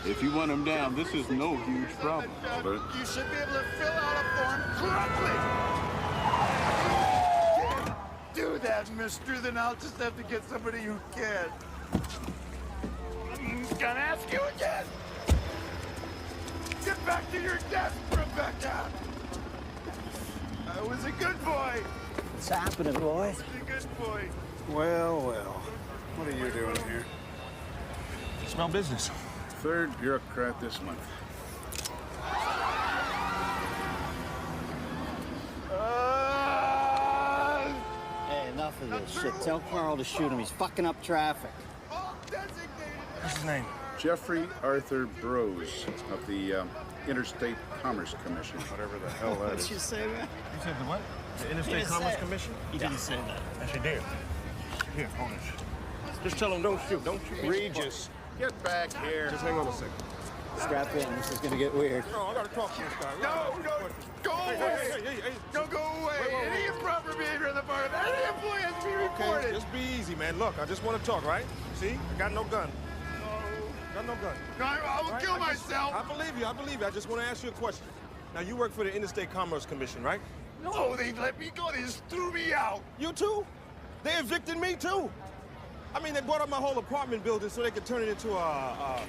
If you want him down, this is no huge problem. Albert. You should be able to fill out a form correctly. Do that, mister, then I'll just have to get somebody who can. I'm gonna ask you again. Get back to your desk, Rebecca. I was a good boy. What's happening, boys? I was a good boy. Well, well. What are you doing here? Smell business. Third bureaucrat this month. Hey, enough of this shit. Tell Carl to shoot him. He's fucking up traffic. What's his name? Jeffrey Arthur Brose of the Interstate Commerce Commission, whatever the hell that Did is. you say that? You said the what? The Interstate Commerce Commission? He didn't say that. Yes, you did. Here, hold this. Just tell him don't shoot. Don't shoot. Regis, get back here. Just hang on a second. Strap in. This is gonna get weird. No, I gotta talk to this guy. No, go away. Hey. Don't go away. Any improper behavior in the bar of any employee has to be reported. Okay, just be easy, man. Look, I just want to talk, right? See? I got no gun. Got no gun. No, I will kill myself. I believe you. I I just want to ask you a question. Now, you work for the Interstate Commerce Commission, right? No, they let me go. They just threw me out. You too? They evicted me too. I mean, they bought up my whole apartment building so they could turn it into a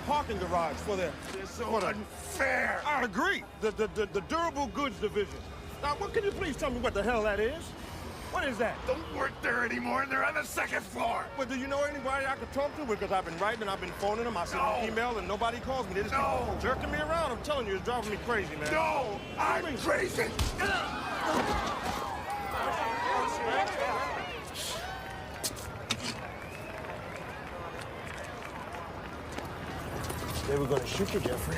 parking garage for their... They're so unfair. I agree. The durable goods division. Now, what can you please tell me what the hell that is? What is that? Don't work there anymore. They're on the second floor. But do you know anybody I could talk to? Because I've been writing and I've been phoning them. I send them email and nobody calls me. They just keep jerking me around. I'm telling you, it's driving me crazy, man. No, I'm crazy. They were gonna shoot you, Jeffrey.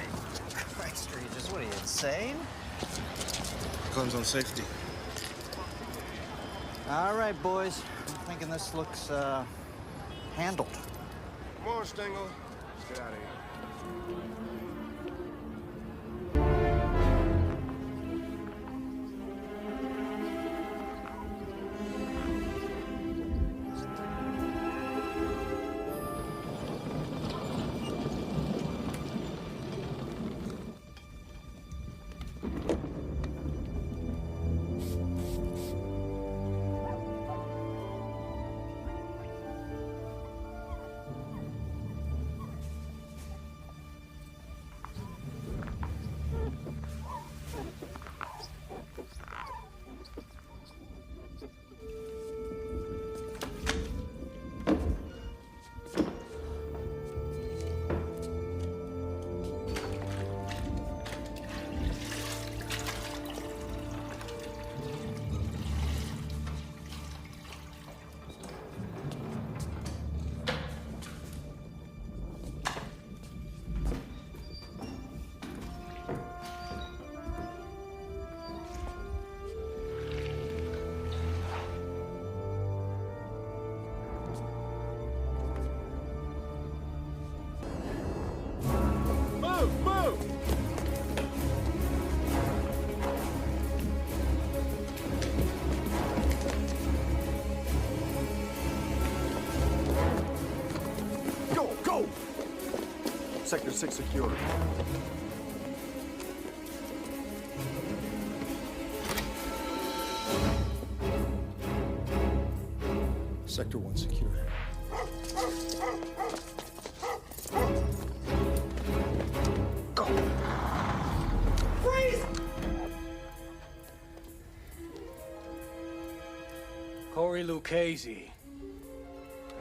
Christ, Regis, what are you, insane? Guns on safety. All right, boys. I'm thinking this looks, handled. Come on, Stengel. Let's get out of here. Sector 6 secure. Sector 1 secure. Go! Freeze! Corey Lucchese.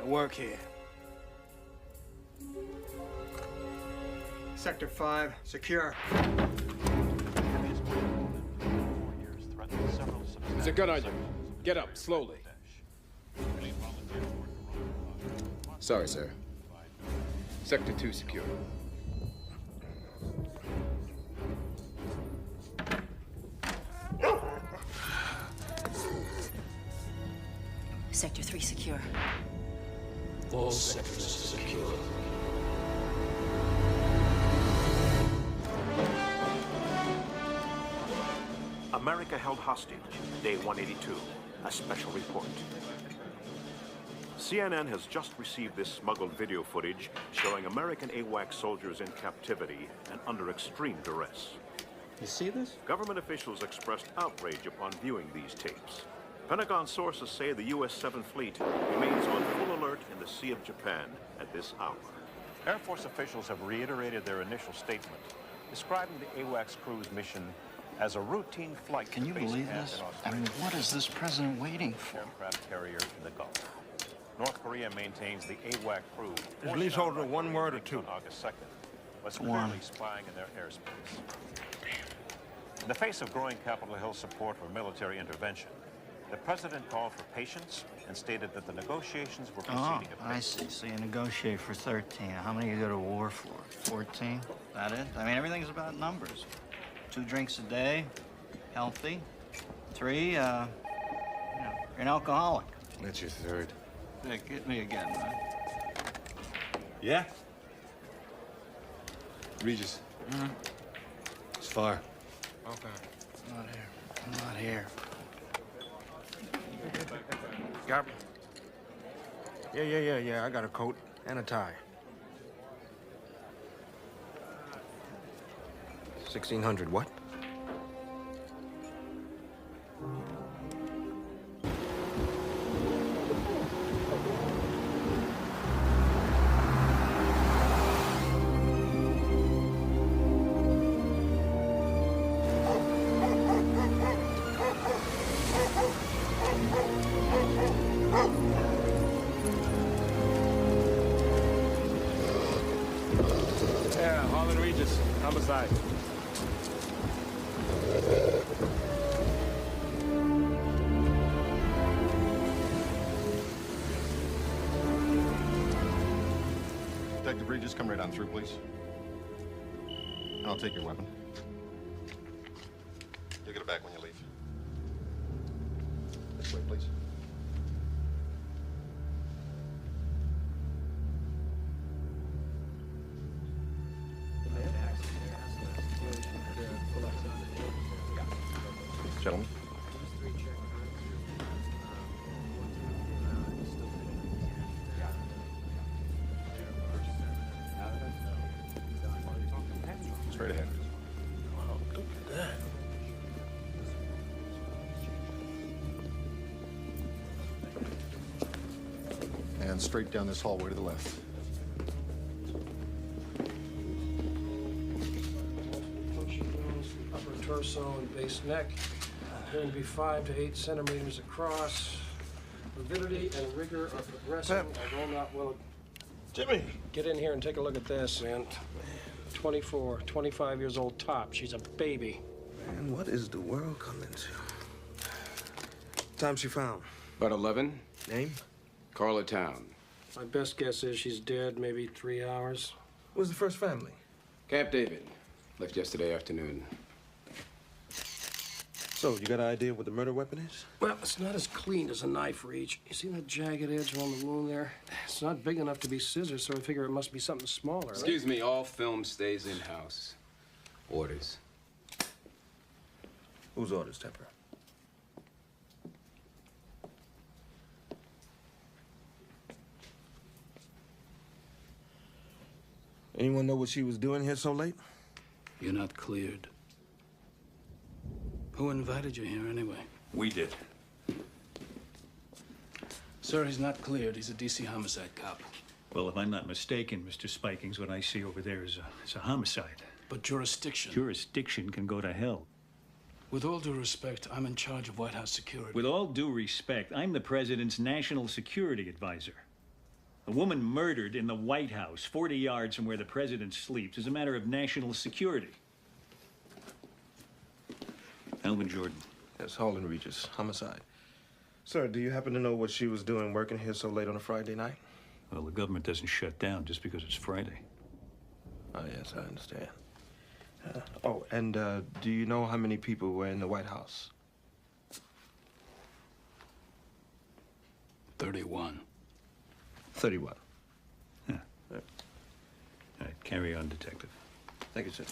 I work here. Sector 5, secure. There's a gun on you. Get up, slowly. Sorry, sir. Sector 2 secure. Sector 3 secure. All sectors secure. America held hostage, day 182. A special report. CNN has just received this smuggled video footage showing American AWACS soldiers in captivity and under extreme duress. You see this? Government officials expressed outrage upon viewing these tapes. Pentagon sources say the U.S. 7th Fleet remains on full alert in the Sea of Japan at this hour. Air Force officials have reiterated their initial statement, describing the AWACS crew's mission as a routine flight. Can you believe this? I mean, what is this president waiting for? Aircraft carrier in the Gulf. North Korea maintains the AWAC crew. Is leaseholder one word or two? On August 2nd, was clearly spying in their airspace. In the face of growing Capitol Hill support for military intervention, the president called for patience and stated that the negotiations were proceeding Oh, I see. So you negotiate for 13. How many you go to war for? 14? That it? I mean, everything's about numbers. 2 drinks a day, healthy. 3, you're an alcoholic. That's your third. Yeah, get me again, man. Yeah? Regis. Mm-hmm. It's far. Okay. Not here. I'm not here. Got me. Yeah. I got a coat and a tie. 1600 what? Yeah, Harlan Regis, homicide. Detective Regis, come right on through, please. And I'll take your weapon. You'll get it back when you leave. This way, please. Gentlemen. Straight ahead. Wow, look at that. And straight down this hallway to the left. Upper torso and base neck. Going to be 5 to 8 centimeters across. Avidity and rigor are progressing, although not well. Jimmy! Get in here and take a look at this, man. 24, 25 years old top. She's a baby. Man, what is the world coming to? Time she found? About 11. Name? Carla Town. My best guess is she's dead maybe 3 hours. Where's the first family? Camp David. Left yesterday afternoon. So, you got an idea what the murder weapon is? Well, it's not as clean as a knife reach. You see that jagged edge on the wound there? It's not big enough to be scissors, so I figure it must be something smaller. Excuse me, all film stays in-house. Orders. Whose orders, Temper? Anyone know what she was doing here so late? You're not cleared. Who invited you here anyway? We did. Sir, he's not cleared. He's a DC homicide cop. Well, if I'm not mistaken, Mr. Spikings, what I see over there is a homicide. But jurisdiction. Jurisdiction can go to hell. With all due respect, I'm in charge of White House security. With all due respect, I'm the president's national security advisor. A woman murdered in the White House, 40 yards from where the president sleeps, is a matter of national security. Alvin Jordan. Yes, Harlan Regis, homicide. Sir, do you happen to know what she was doing working here so late on a Friday night? Well, the government doesn't shut down just because it's Friday. Oh, yes, I understand. Do you know how many people were in the White House? 31. 31. Yeah. All right, carry on, Detective. Thank you, sir.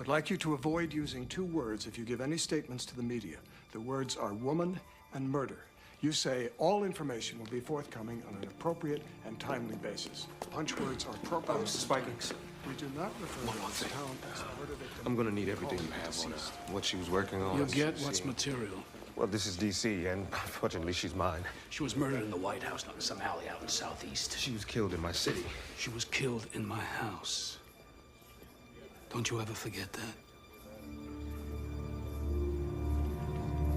I'd like you to avoid using 2 words if you give any statements to the media. The words are woman and murder. You say all information will be forthcoming on an appropriate and timely basis. Punch words are appropriate. Mr. Spikings. We do not refer to this town as a murder victim. I'm gonna need everything you have on her. What she was working on. You'll get what's material. Well, this is D.C., and unfortunately, she's mine. She was murdered in the White House, not in some alley out in the Southeast. She was killed in my city. She was killed in my house. Don't you ever forget that.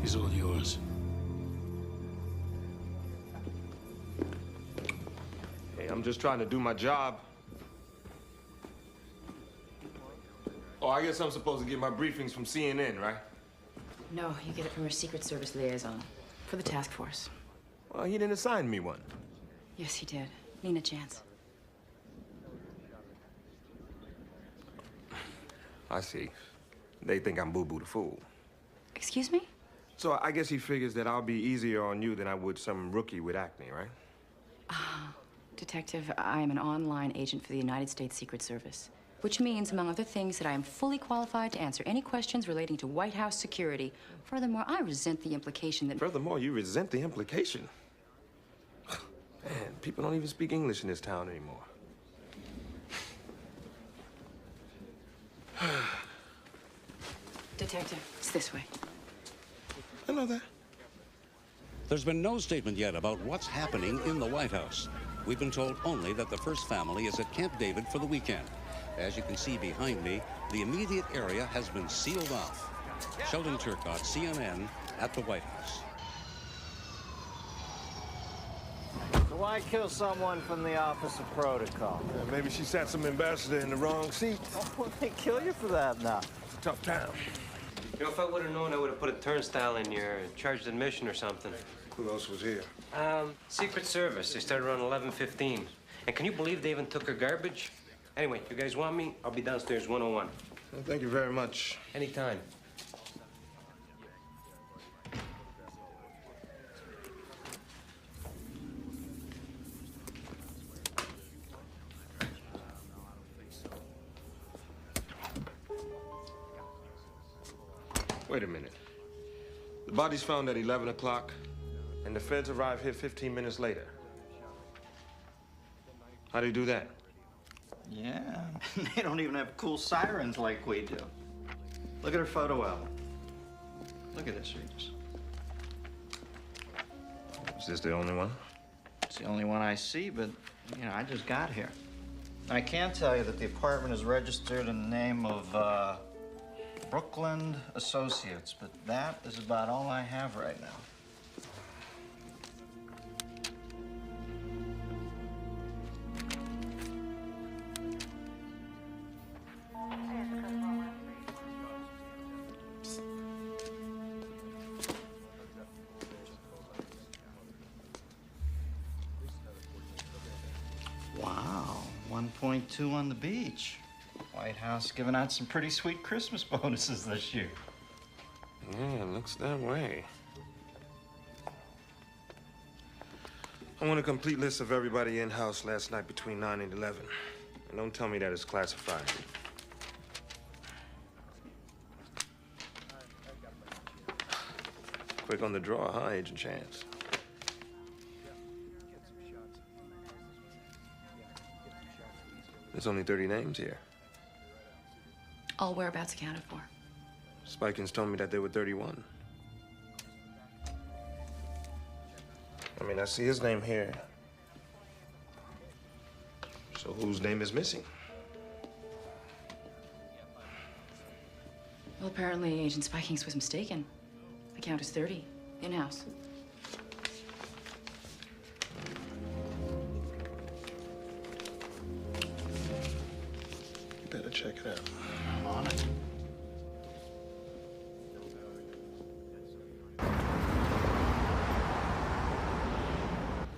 He's all yours. Hey, I'm just trying to do my job. Oh, I guess I'm supposed to get my briefings from CNN, right? No, you get it from your Secret Service liaison for the task force. Well, he didn't assign me one. Yes, he did. Nina Chance. I see. They think I'm Boo Boo the Fool. Excuse me? So I guess he figures that I'll be easier on you than I would some rookie with acne, right? Detective, I am an online agent for the United States Secret Service, which means, among other things, that I am fully qualified to answer any questions relating to White House security. Furthermore, I resent the implication that... Furthermore, you resent the implication. Man, people don't even speak English in this town anymore. Detective, it's this way. I know that. There's been no statement yet about what's happening in the White House. We've been told only that the first family is at Camp David for the weekend. As you can see behind me, the immediate area has been sealed off. Sheldon Turcotte, CNN, at the White House. So why kill someone from the Office of Protocol? Maybe she sat some ambassador in the wrong seat. Oh, they kill you for that now. It's a tough town. You know, if I would have known, I would have put a turnstile in your charged admission or something. Who else was here? Secret Service. They started around 11:15. And can you believe they even took her garbage? Anyway, you guys want me? I'll be downstairs 101. Well, thank you very much. Anytime. Wait a minute. The body's found at 11 o'clock, and the feds arrive here 15 minutes later. How do you do that? Yeah, they don't even have cool sirens like we do. Look at her photo album. Look at this, Regis. Is this the only one? It's the only one I see, but, you know, I just got here. I can tell you that the apartment is registered in the name of, Brooklyn Associates, but that is about all I have right now. Wow, 1.2 on the beach. White House giving out some pretty sweet Christmas bonuses this year. Yeah, it looks that way. I want a complete list of everybody in-house last night between 9 and 11. And don't tell me that it's classified. Quick on the draw, huh, Agent Chance? There's only 30 names here. All whereabouts accounted for. Spikins told me that there were 31. I mean, I see his name here. So whose name is missing? Well, apparently Agent Spikings was mistaken. The count is 30, in-house. Better check it out. I'm on it.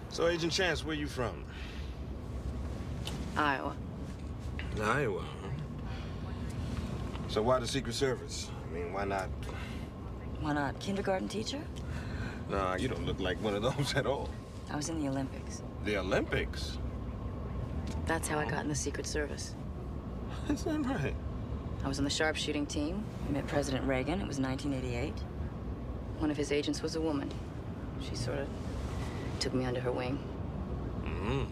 So, Agent Chance, where you from? Iowa. Iowa, huh? So why the Secret Service? I mean, why not? Why not? Kindergarten teacher? Nah, you don't look like one of those at all. I was in the Olympics. The Olympics? That's how I got in the Secret Service. Is that right? I was on the sharpshooting team. I met President Reagan. It was 1988. One of his agents was a woman. She sort of took me under her wing. Mm-hmm.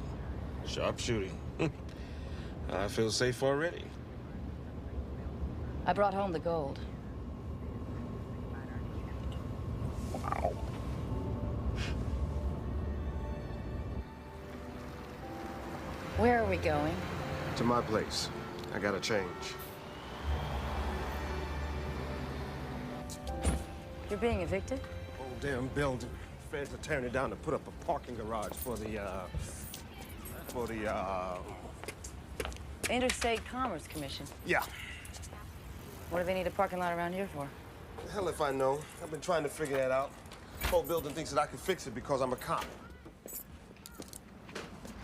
Sharpshooting. I feel safe already. I brought home the gold. Wow. Where are we going? To my place. I gotta change. You're being evicted? Oh, damn building. Feds are tearing it down to put up a parking garage for the Interstate Commerce Commission. Yeah. What do they need a parking lot around here for? The hell if I know. I've been trying to figure that out. The whole building thinks that I can fix it because I'm a cop.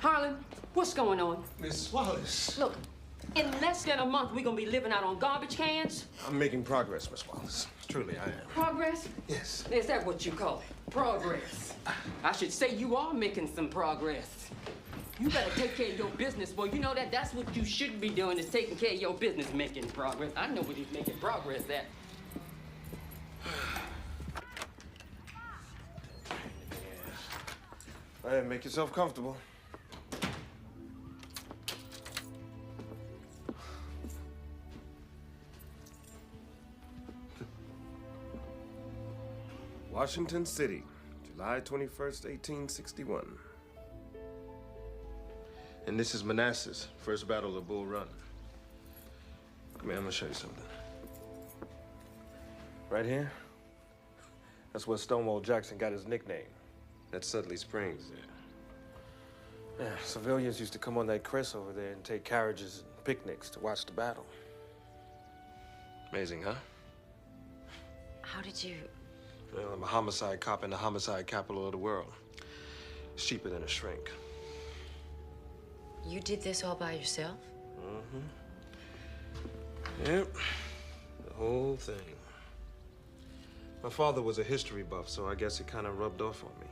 Harlan, what's going on? Miss Wallace. Look, in less than a month, we're gonna be living out on garbage cans? I'm making progress, Miss Wallace. Truly, I am. Progress? Yes. Is that what you call it? Progress. I should say you are making some progress. You better take care of your business, boy. You know that that's what you should be doing, is taking care of your business, making progress. I know what he's making progress at. All right, make yourself comfortable. Washington City, July 21st, 1861. And this is Manassas, first battle of Bull Run. Come here, I'm gonna show you something. Right here, that's where Stonewall Jackson got his nickname. That's Sudley Springs there. Yeah, civilians used to come on that crest over there and take carriages and picnics to watch the battle. Amazing, huh? How did you... Well, I'm a homicide cop in the homicide capital of the world. It's cheaper than a shrink. You did this all by yourself? Mm-hmm. Yep. The whole thing. My father was a history buff, so I guess it kind of rubbed off on me.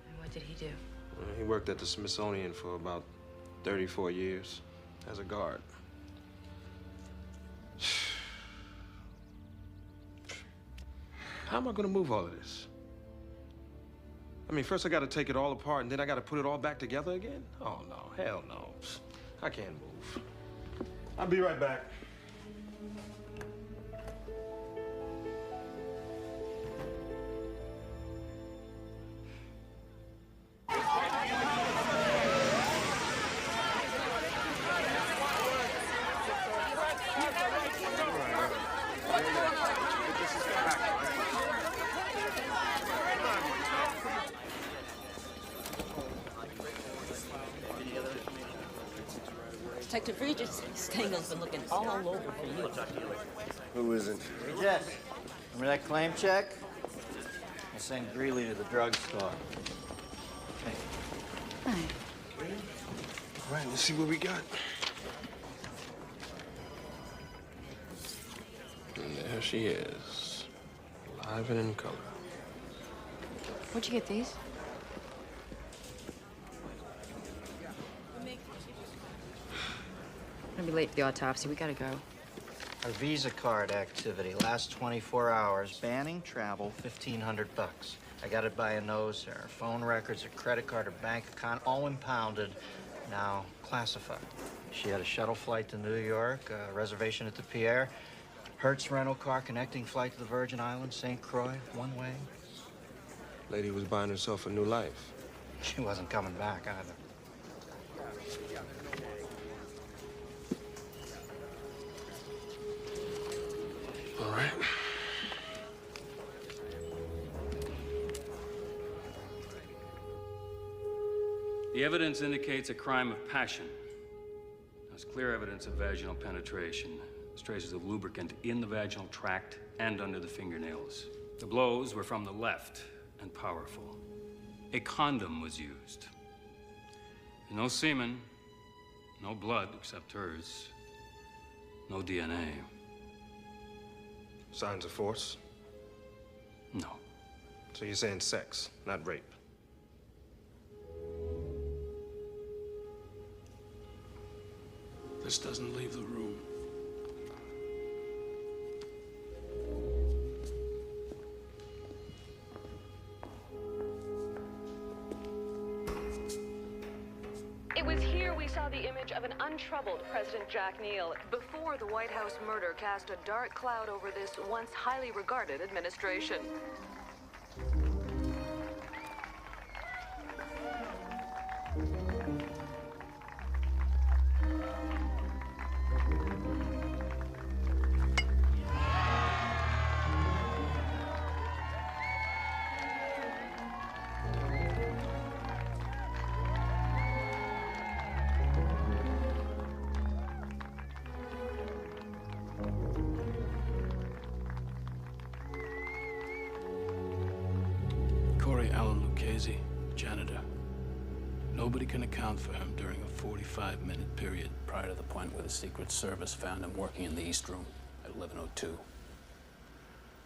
And what did he do? He worked at the Smithsonian for about 34 years as a guard. How am I gonna move all of this? I mean, first I gotta take it all apart, and then I gotta put it all back together again? Oh, no, hell no. I can't move. I'll be right back. Detective Regis, Stengel's been looking all over for you. Who isn't? Regis, remember that claim check? I sent Greeley to the drugstore. Okay. Hi. All right, let's see what we got. And there she is, alive and in color. Where'd you get these? I'm gonna be late for the autopsy. We gotta go. Our Visa card activity, last 24 hours. Banning travel, $1,500. I got it by a nose there. Phone records, a credit card, a bank account, all impounded, now classified. She had a shuttle flight to New York, a reservation at the Pierre, Hertz rental car, connecting flight to the Virgin Islands, St. Croix, one way. Lady was buying herself a new life. She wasn't coming back either. All right. The evidence indicates a crime of passion. There's clear evidence of vaginal penetration. There's traces of lubricant in the vaginal tract and under the fingernails. The blows were from the left and powerful. A condom was used. No semen, no blood except hers, no DNA. Signs of force? No. So you're saying sex, not rape? This doesn't leave the room. have an untroubled President Jack Neal. Before the White House murder cast a dark cloud over this once highly regarded administration. Janitor. Nobody can account for him during a 45-minute period prior to the point where the Secret Service found him working in the East Room at 11:02.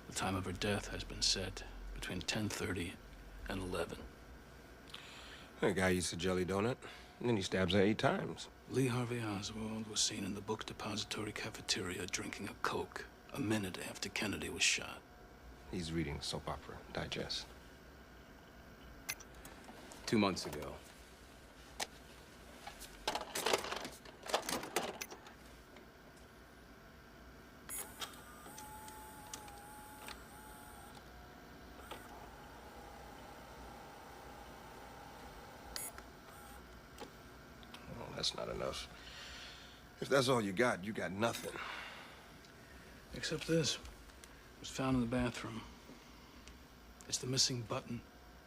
The time of her death has been set between 10:30 and 11. That guy eats a jelly donut, and then he stabs her 8 times. Lee Harvey Oswald was seen in the book depository cafeteria drinking a Coke a minute after Kennedy was shot. He's reading soap opera digest. 2 months ago. Well, that's not enough. If that's all you got nothing. Except this. It was found in the bathroom. It's the missing button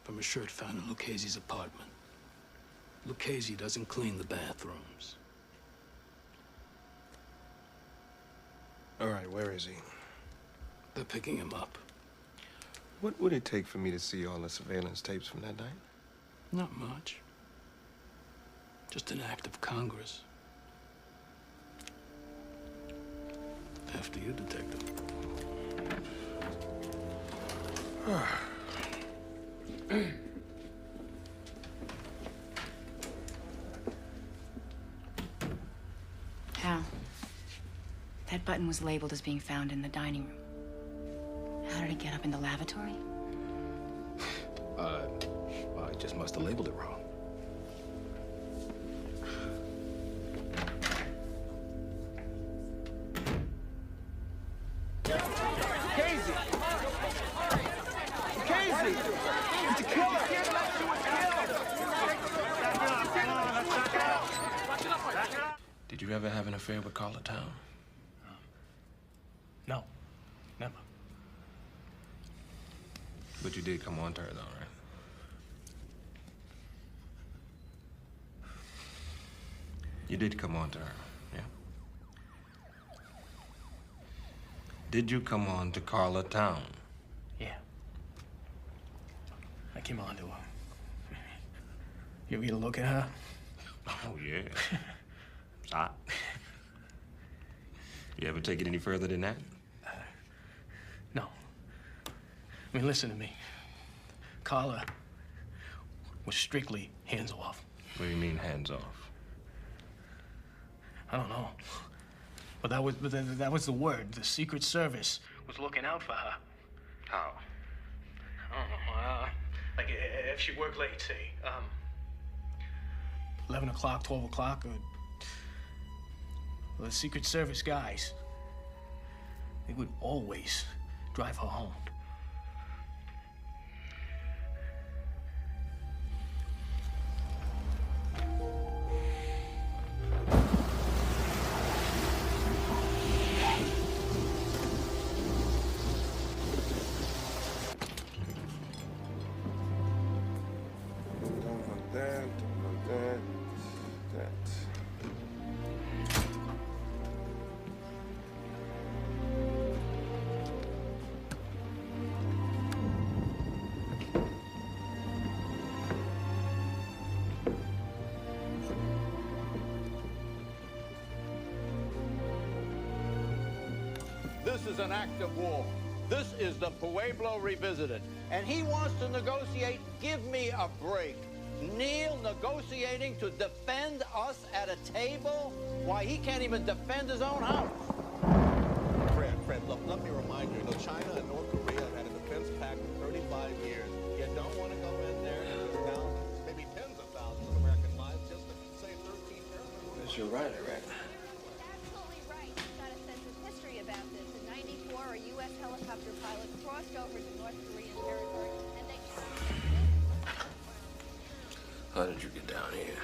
from a shirt found in Lucchese's apartment. Lucchese doesn't clean the bathrooms. All right, where is he? They're picking him up. What would it take for me to see all the surveillance tapes from that night? Not much. Just an act of Congress. After you, Detective. Hal, that button was labeled as being found in the dining room. How did it get up in the lavatory? I just must have labeled it wrong. Casey! Casey! It's a killer! Did you ever have an affair with Carla Town? No, never. But you did come on to her, though, right? You did come on to her, yeah? Did you come on to Carla Town? Yeah. I came on to her. You ever get a look at her? Oh, yeah. It's hot. You ever take it any further than that? No. I mean, listen to me. Carla was strictly hands off. What do you mean, hands off? I don't know. But that was the word. The Secret Service was looking out for her. How? I don't know. Like, if she worked late, say, 11 o'clock, 12 o'clock, or the Secret Service guys, they would always drive her home. This is an act of war. This is the Pueblo Revisited. And he wants to negotiate. Give me a break. Neil negotiating to defend us at a table? Why, he can't even defend his own house. Fred, look, let me remind you, China and North Korea have had a defense pact for 35 years. You don't want to go in there and lose thousands, maybe tens of thousands of American lives just to save 13 persons. It's your writer, right? Absolutely right. You've got a sense of history about this. In '94, a U.S. helicopter pilot crossed over to North Korean territory, and they... How did you get down here?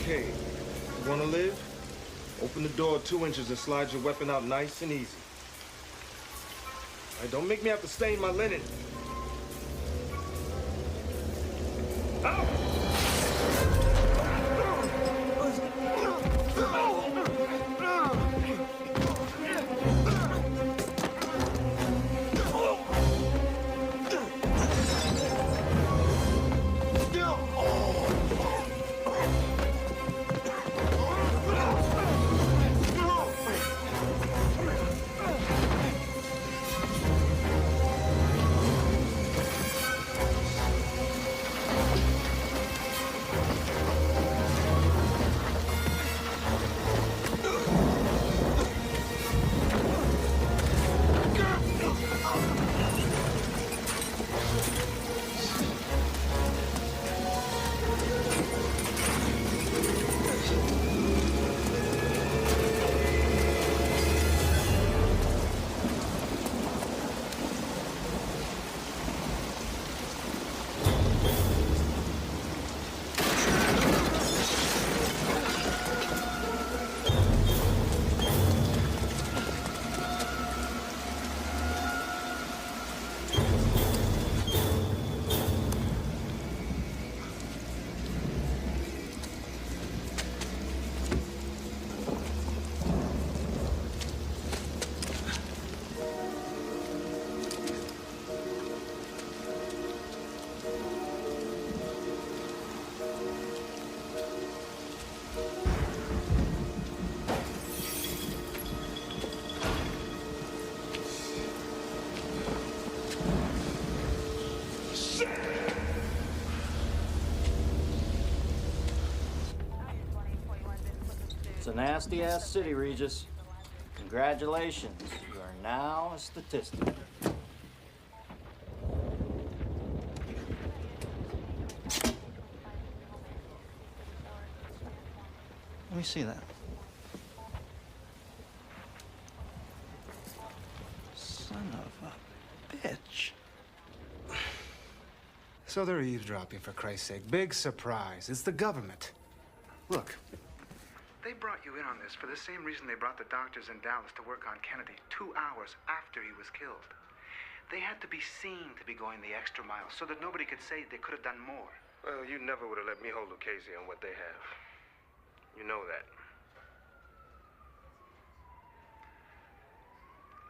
Okay, you wanna live? Open the door 2 inches and slide your weapon out nice and easy. All right, don't make me have to stain my linen. Out! It's a nasty-ass city, Regis. Congratulations, you are now a statistic. Let me see that. Son of a bitch. So they're eavesdropping, for Christ's sake. Big surprise. It's the government. Look, they brought you in on this for the same reason they brought the doctors in Dallas to work on Kennedy 2 hours after he was killed. They had to be seen to be going the extra mile so that nobody could say they could have done more. Well, you never would have let me hold Lucchese on what they have. You know that.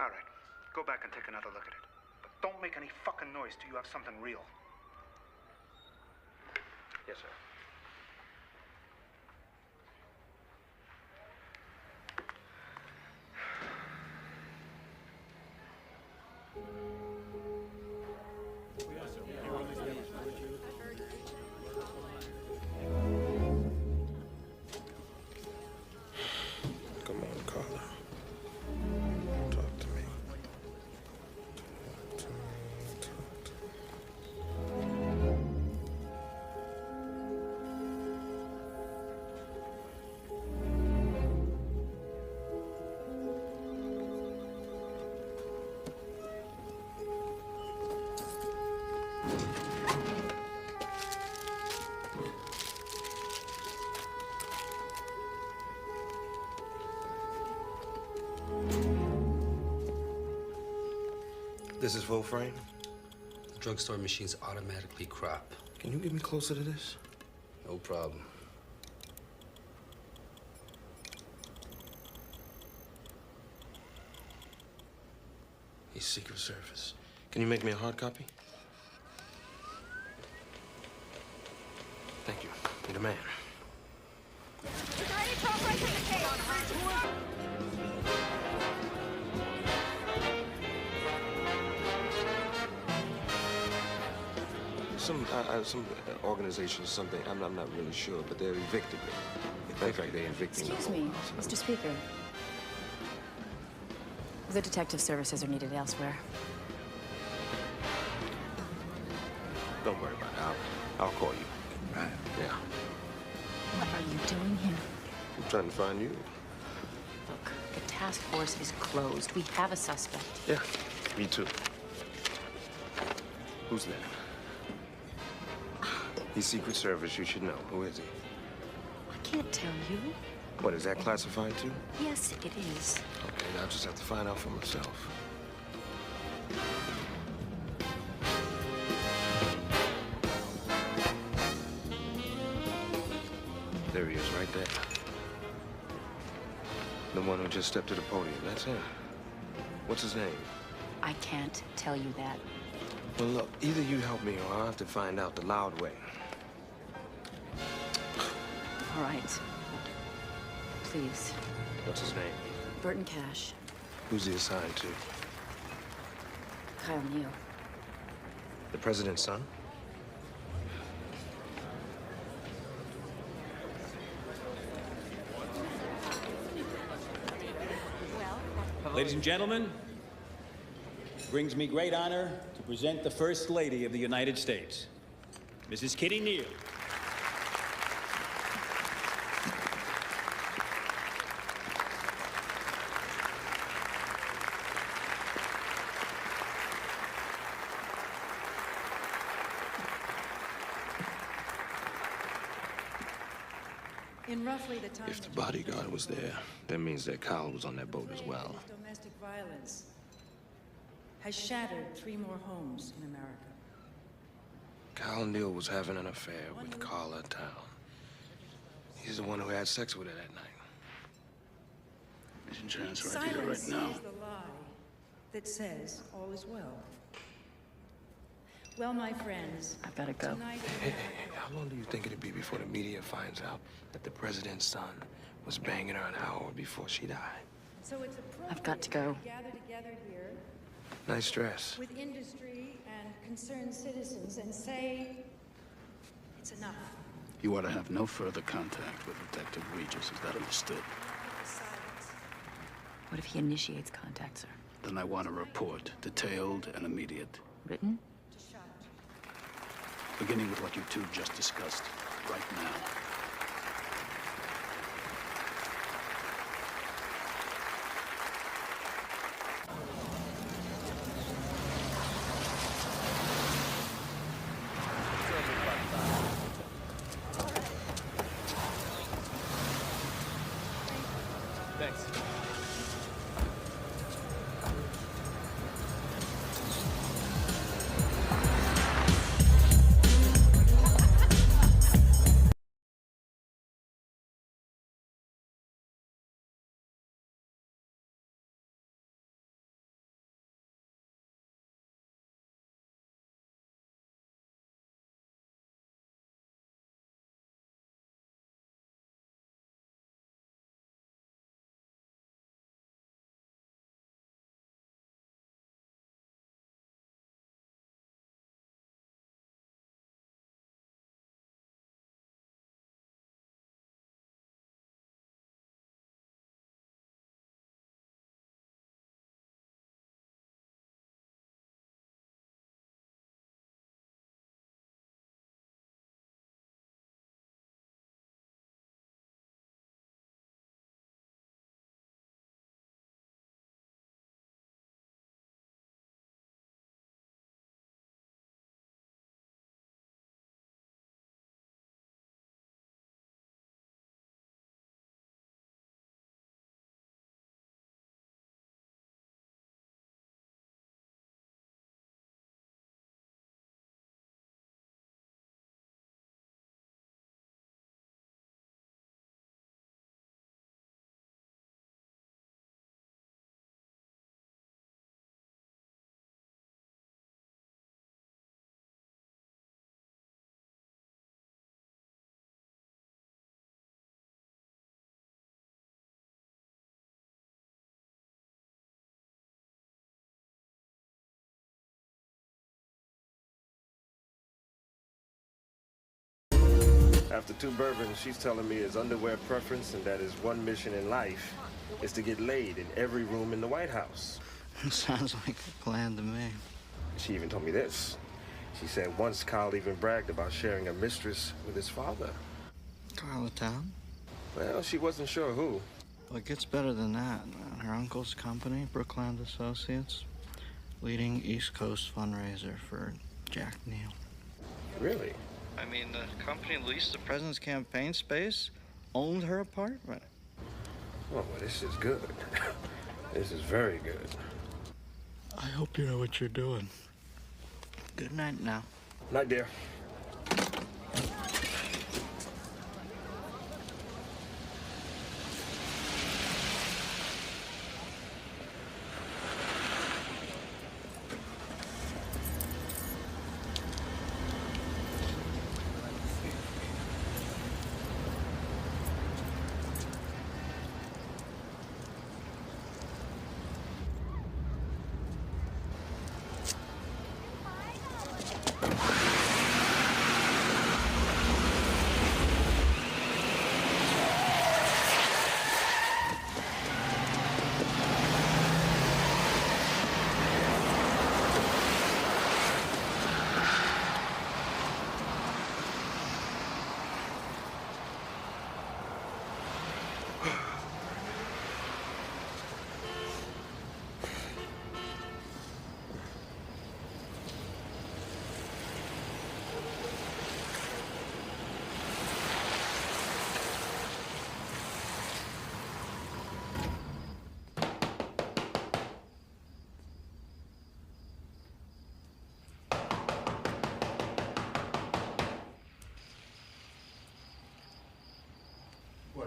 All right, go back and take another look at it. But don't make any fucking noise till you have something real. Yes, sir. Come on, Carla. Talk to me. Talk to me. This is full frame? The drugstore machines automatically crop. Can you get me closer to this? No problem. He's Secret Service. Can you make me a hard copy? Thank you. You're the man. Is there any progress in the case? Some organization or something, I'm not really sure, but they're evicted me. In fact, they evicted me. Excuse me, Mr. Speaker. The detective services are needed elsewhere. Don't worry about it. I'll call you. Right. Yeah. What are you doing here? I'm trying to find you. Look, the task force is closed. We have a suspect. Yeah, me too. Who's that? He's Secret Service. You should know. Who is he? I can't tell you. What, is that classified too? Yes, it is. Okay, I'll just have to find out for myself. There he is, right there. The one who just stepped to the podium. That's him. What's his name? I can't tell you that. Well, look, either you help me or I'll have to find out the loud way. All right. Please. What's his name? Burton Cash. Who's he assigned to? Kyle Neal. The president's son? Ladies and gentlemen, it brings me great honor to present the First Lady of the United States, Mrs. Kitty Neal. In roughly the time If the bodyguard was there, that means that Kyle was on that boat as well. domestic violence has shattered 3 more homes in America. Kyle Neal was having an affair with Carla Town. He's the one who had sex with her that night. Mission Chance right Silence here, right now. is the lie that says all is well. Well, my friends, I've got to go. tonight Hey, how long do you think it'd be before the media finds out that the president's son was banging her an hour before she died? so it's appropriate I've got to go. we gather together here Nice dress. with industry and concerned citizens and say it's enough. You are to have no further contact with Detective Regis. Is that understood? What if he initiates contact, sir? Then I want a report, detailed and immediate. Written? Beginning with what you two just discussed, right now. After 2 bourbons, she's telling me his underwear preference and that his one mission in life is to get laid in every room in the White House. Sounds like a plan to me. She even told me this. She said once Kyle even bragged about sharing a mistress with his father. Kyle of town? Well, she wasn't sure who. Well, it gets better than that. Her uncle's company, Brookland Associates, leading East Coast fundraiser for Jack Neal. Really? I mean, the company leased the president's campaign space, owned her apartment. Oh, well, this is good. This is very good. I hope you know what you're doing. Good night now. Night, dear.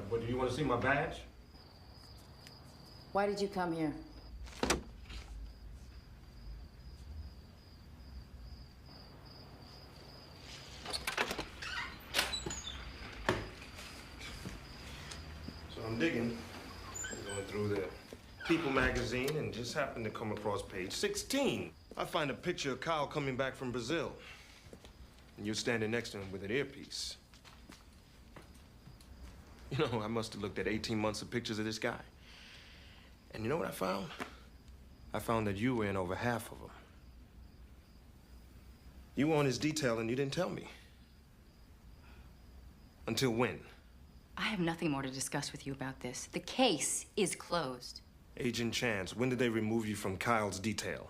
What, do you want to see my badge? Why did you come here? So I'm digging, going through the People magazine and just happened to come across page 16. I find a picture of Kyle coming back from Brazil. And you're standing next to him with an earpiece. You know, I must have looked at 18 months of pictures of this guy. And you know what I found? I found that you were in over half of them. You were on his detail and you didn't tell me. Until when? I have nothing more to discuss with you about this. The case is closed. Agent Chance, when did they remove you from Kyle's detail?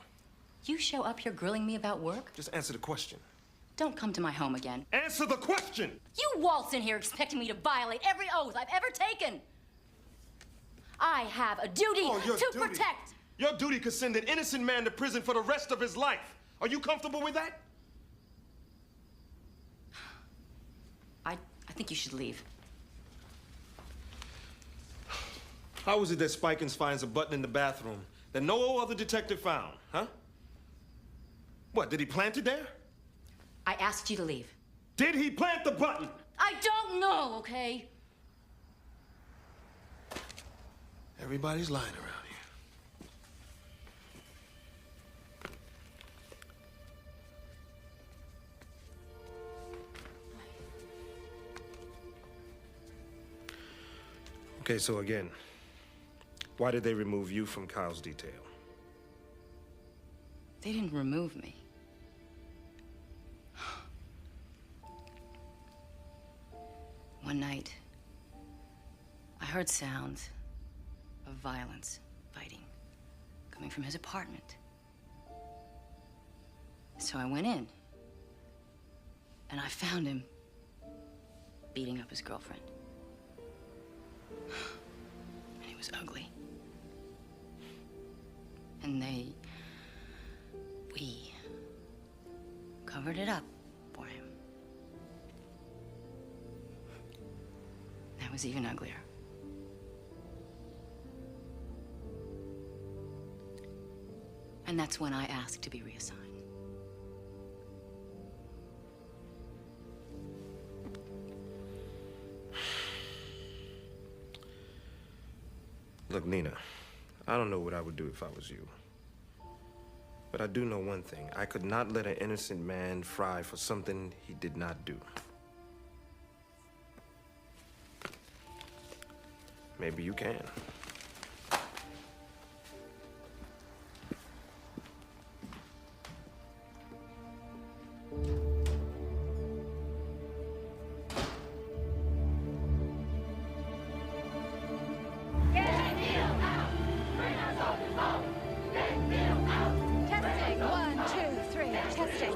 You show up here grilling me about work? Just answer the question. Don't come to my home again. Answer the question! You waltz in here expecting me to violate every oath I've ever taken. I have a duty to protect. Your duty could send an innocent man to prison for the rest of his life. Are you comfortable with that? I think you should leave. How is it that Spikins finds a button in the bathroom that no other detective found, huh? What, did he plant it there? I asked you to leave. Did he plant the button? I don't know, okay? Everybody's lying around here. Okay, so again, why did they remove you from Kyle's detail? They didn't remove me. One night, I heard sounds of violence, fighting, coming from his apartment. So I went in, and I found him beating up his girlfriend. And he was ugly. And we covered it up for him. That was even uglier. And that's when I asked to be reassigned. Look, Nina, I don't know what I would do if I was you. But I do know one thing. I could not let an innocent man fry for something he did not do. maybe you can. Testing. 1, 2, 3. Testing.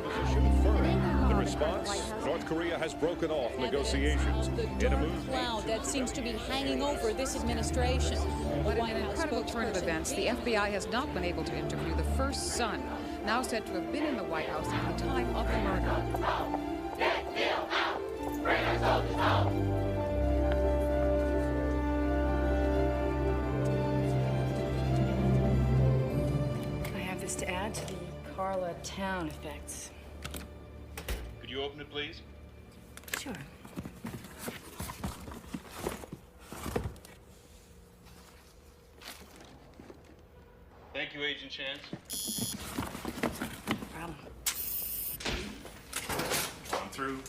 The response? North Korea has broken off negotiations in a move. Cloud that seems to be hanging over this administration. But in an incredible turn of events, the FBI has not been able to interview the first son, now said to have been in the White House at the time of the murder. I have this to add to the Carla town effects. Could you open it, please? Sure. Thank you, Agent Chance. No problem. I'm through.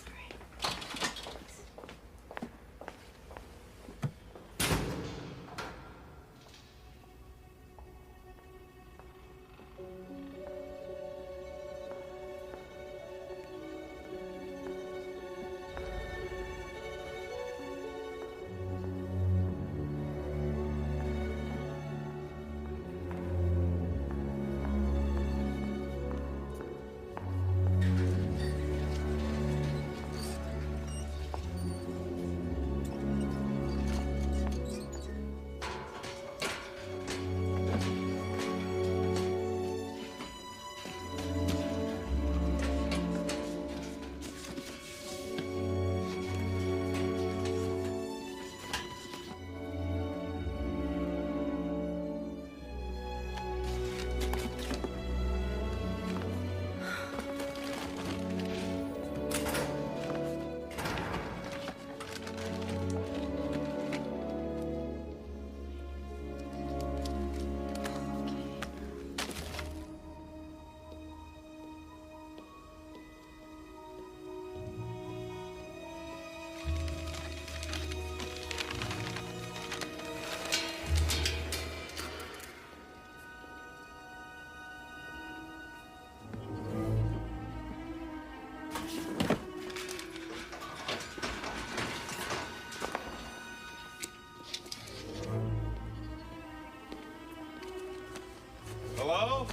Hello?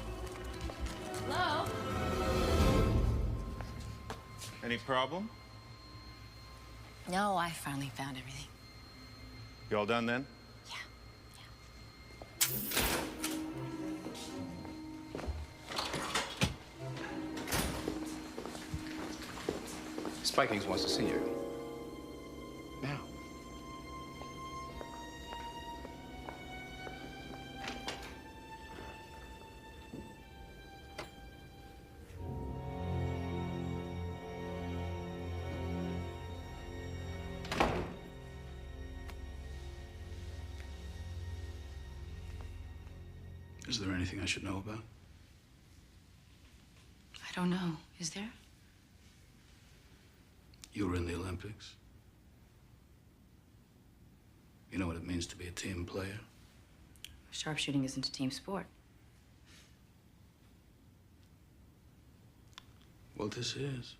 Hello? Any problem? No, I finally found everything. You all done then? Spikings wants to see you. Now. Is there anything I should know about? I don't know. Is there? You were in the Olympics. You know what it means to be a team player? Sharpshooting isn't a team sport. Well, this is.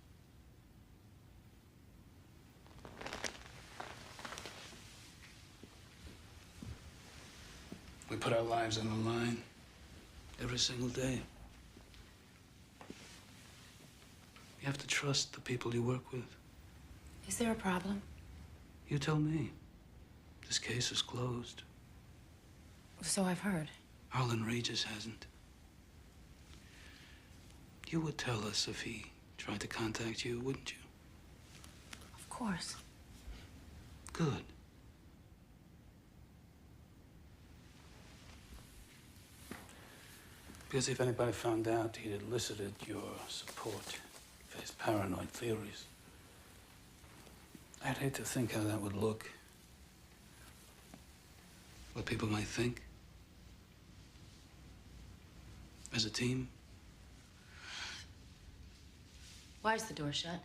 We put our lives on the line every single day. You have to trust the people you work with. Is there a problem? You tell me. This case is closed. So I've heard. Harlan Regis hasn't. You would tell us if he tried to contact you, wouldn't you? Of course. Good. Because if anybody found out he'd elicited your support for his paranoid theories, I'd hate to think how that would look. What people might think. As a team. Why is the door shut?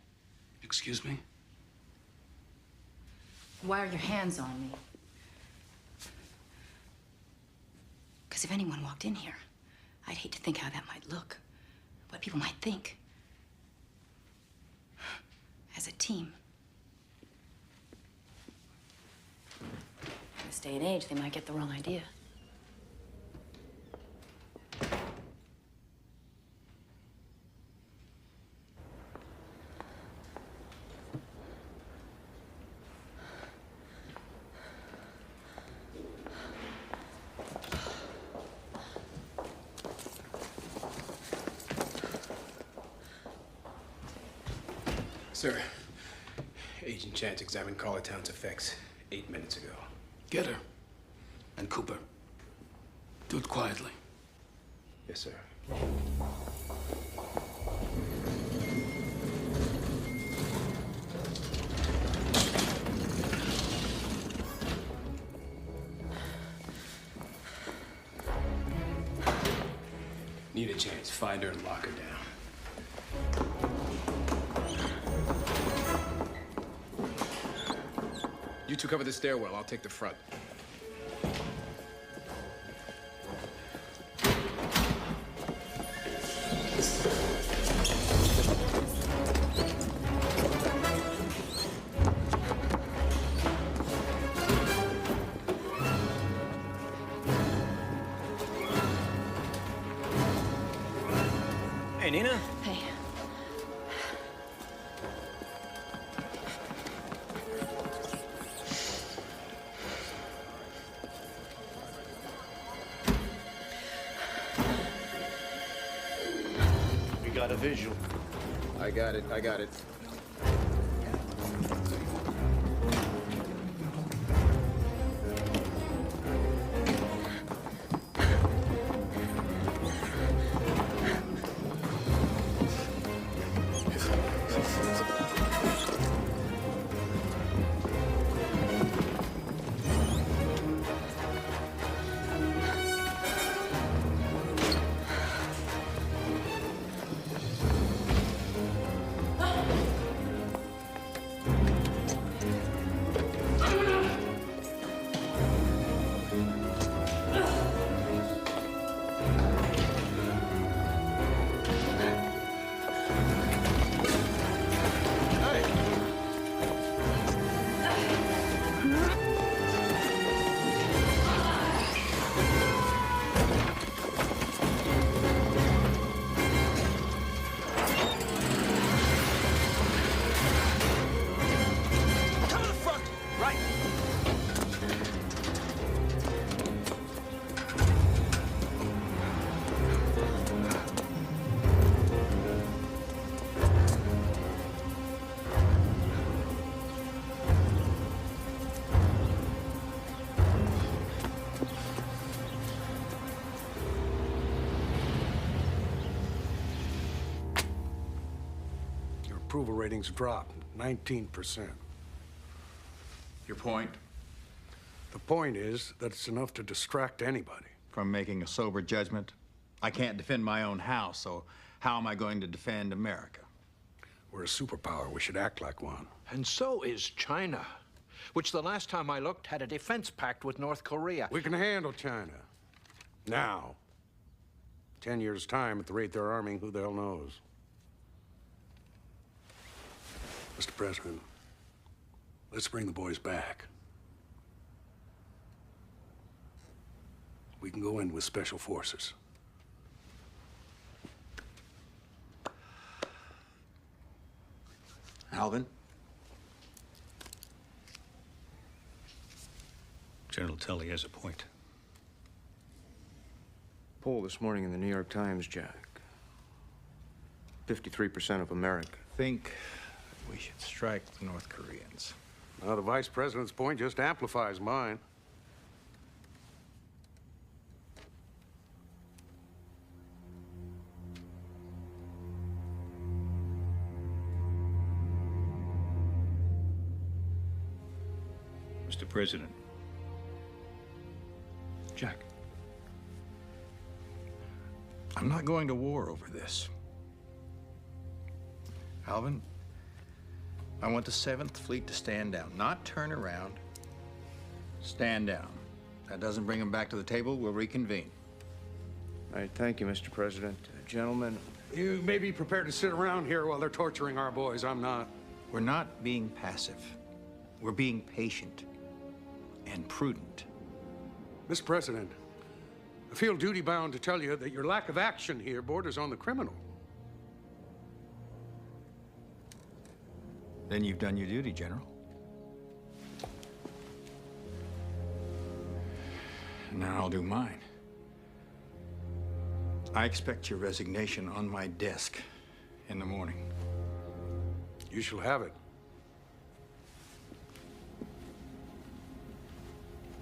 Excuse me? Why are your hands on me? Because if anyone walked in here, I'd hate to think how that might look. What people might think. As a team. In this day and age, they might get the wrong idea. Sir, Agent Chance examined Carlitown's effects 8 minutes ago. Get her. And Cooper. Do it quietly. Yes, sir. Need a chance. Find her and lock her down. You two cover the stairwell. I'll take the front. Hey, Nina. Hey. We got a visual. I got it. Approval ratings dropped 19%. Your point? The point is that it's enough to distract anybody. From making a sober judgment? I can't defend my own house, so how am I going to defend America? We're a superpower. We should act like one. And so is China, which the last time I looked had a defense pact with North Korea. We can handle China. Now. 10 years' time, at the rate they're arming, who the hell knows? Mr. President, let's bring the boys back. We can go in with special forces. Alvin? General Tully has a point. Poll this morning in the New York Times, Jack. 53% of America think we should strike the North Koreans. Now, the Vice President's point just amplifies mine. Mr. President. Jack. I'm not going to war over this. Alvin, I want the 7th Fleet to stand down, not turn around. Stand down. That doesn't bring them back to the table, we'll reconvene. All right, thank you, Mr. President. Gentlemen. You may be prepared to sit around here while they're torturing our boys. I'm not. We're not being passive. We're being patient and prudent. Mr. President, I feel duty-bound to tell you that your lack of action here borders on the criminal. Then you've done your duty, General. Now I'll do mine. I expect your resignation on my desk in the morning. You shall have it.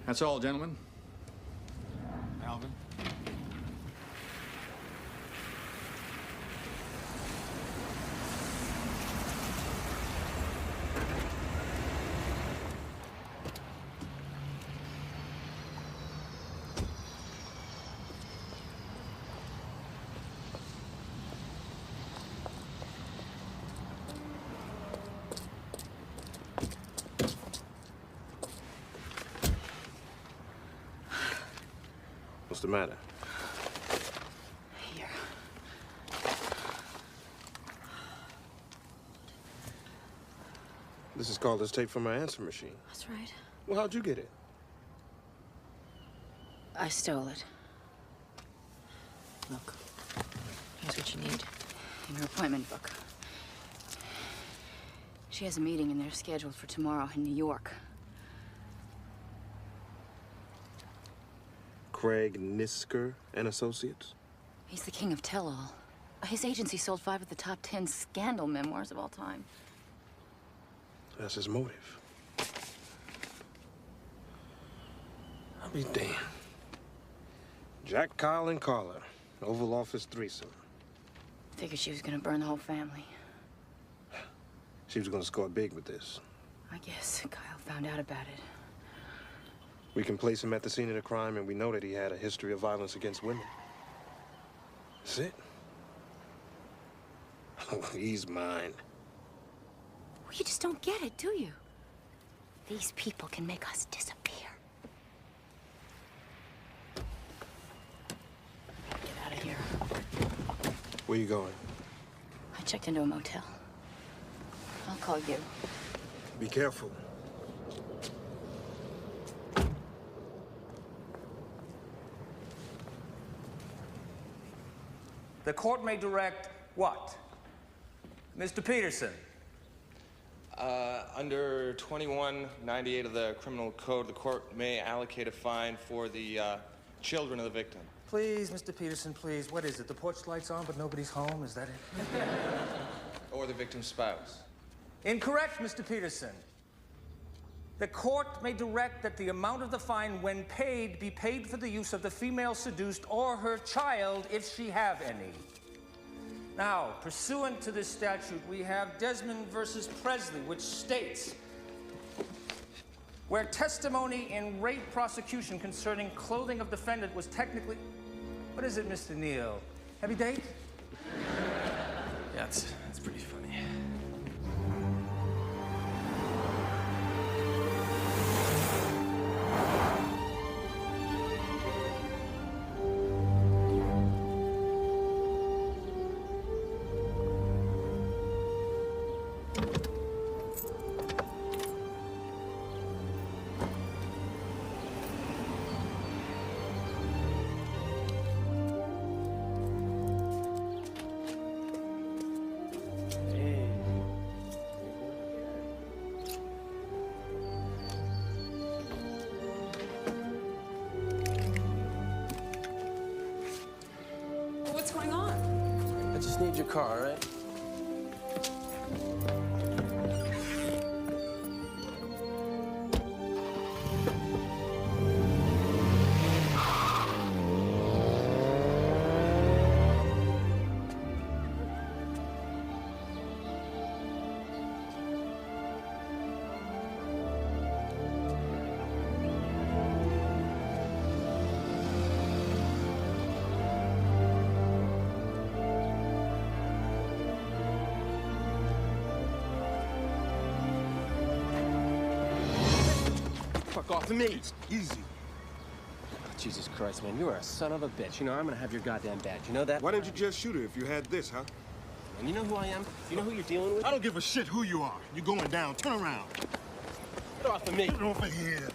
That's all, gentlemen. Alvin? What's the matter? Here. This is called this tape from my answer machine. That's right. Well, how'd you get it? I stole it. Look, here's what you need. In her appointment book. She has a meeting in there scheduled for tomorrow in New York. Craig Nisker and Associates? He's the king of tell-all. His agency sold 5 of the top 10 scandal memoirs of all time. That's his motive. I'll be damned. Jack, Kyle, and Carla. Oval Office threesome. Figured she was gonna burn the whole family. She was gonna score big with this. I guess Kyle found out about it. We can place him at the scene of the crime, and we know that he had a history of violence against women. That's it. Oh, he's mine. Well, you just don't get it, do you? These people can make us disappear. Get out of here. Where you going? I checked into a motel. I'll call you. Be careful. The court may direct what? Mr. Peterson. Under 2198 of the Criminal Code, the court may allocate a fine for the children of the victim. Please, Mr. Peterson, please. What is it? The porch light's on, but nobody's home? Is that it? Or the victim's spouse. Incorrect, Mr. Peterson. The court may direct that the amount of the fine, when paid, be paid for the use of the female seduced or her child, if she have any. Now, pursuant to this statute, we have Desmond versus Presley, which states, where testimony in rape prosecution concerning clothing of defendant was technically... What is it, Mr. Neal? Heavy date? Yeah, it's pretty funny. What's going on? I just need your car, all right? Fuck off to me. Easy. Jesus Christ, man, you are a son of a bitch. You know, I'm gonna have your goddamn badge. You know that? Why didn't you just shoot her if you had this, huh? And you know who I am? You know who you're dealing with? I don't give a shit who you are. You're going down. Turn around. Get off of me. Get off of here.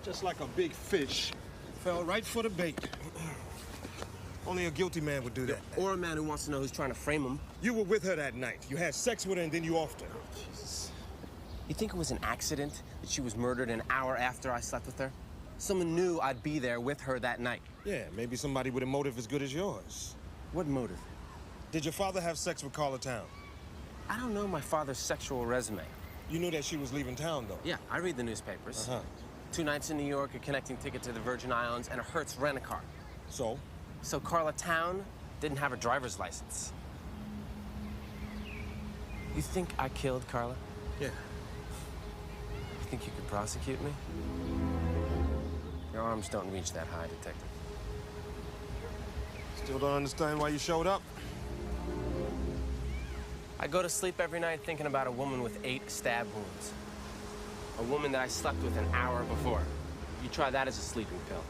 Just like a big fish. Fell right for the bait. Only a guilty man would do that. Or a man who wants to know who's trying to frame him. You were with her that night. You had sex with her and then you offed her. Jesus. You think it was an accident that she was murdered an hour after I slept with her? Someone knew I'd be there with her that night. Yeah, maybe somebody with a motive as good as yours. What motive? Did your father have sex with Carla Town? I don't know my father's sexual resume. You knew that she was leaving town, though? Yeah, I read the newspapers. 2 nights in New York, a connecting ticket to the Virgin Islands, and a Hertz rent-a-car. So? So Carla Town didn't have a driver's license. You think I killed Carla? Yeah. You think you could prosecute me? Your arms don't reach that high, Detective. Still don't understand why you showed up? I go to sleep every night thinking about a woman with 8 stab wounds. A woman that I slept with an hour before. You try that as a sleeping pill.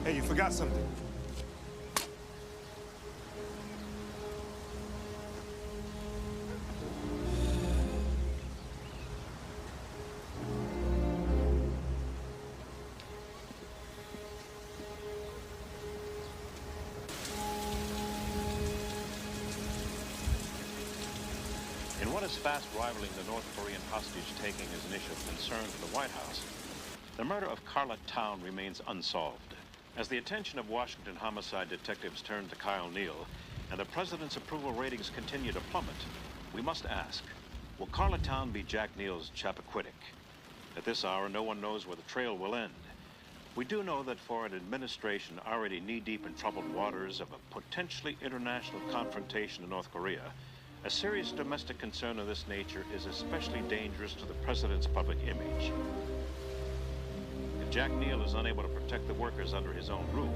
Hey, you forgot something. In what is fast rivaling the North Korean hostage-taking as an issue of concern to the White House, the murder of Carla Town remains unsolved. As the attention of Washington homicide detectives turn to Kyle Neal, and the president's approval ratings continue to plummet, we must ask, will Carla Town be Jack Neal's Chappaquiddick? At this hour, no one knows where the trail will end. We do know that for an administration already knee-deep in troubled waters of a potentially international confrontation in North Korea, a serious domestic concern of this nature is especially dangerous to the president's public image. If Jack Neal is unable to protect the workers under his own roof,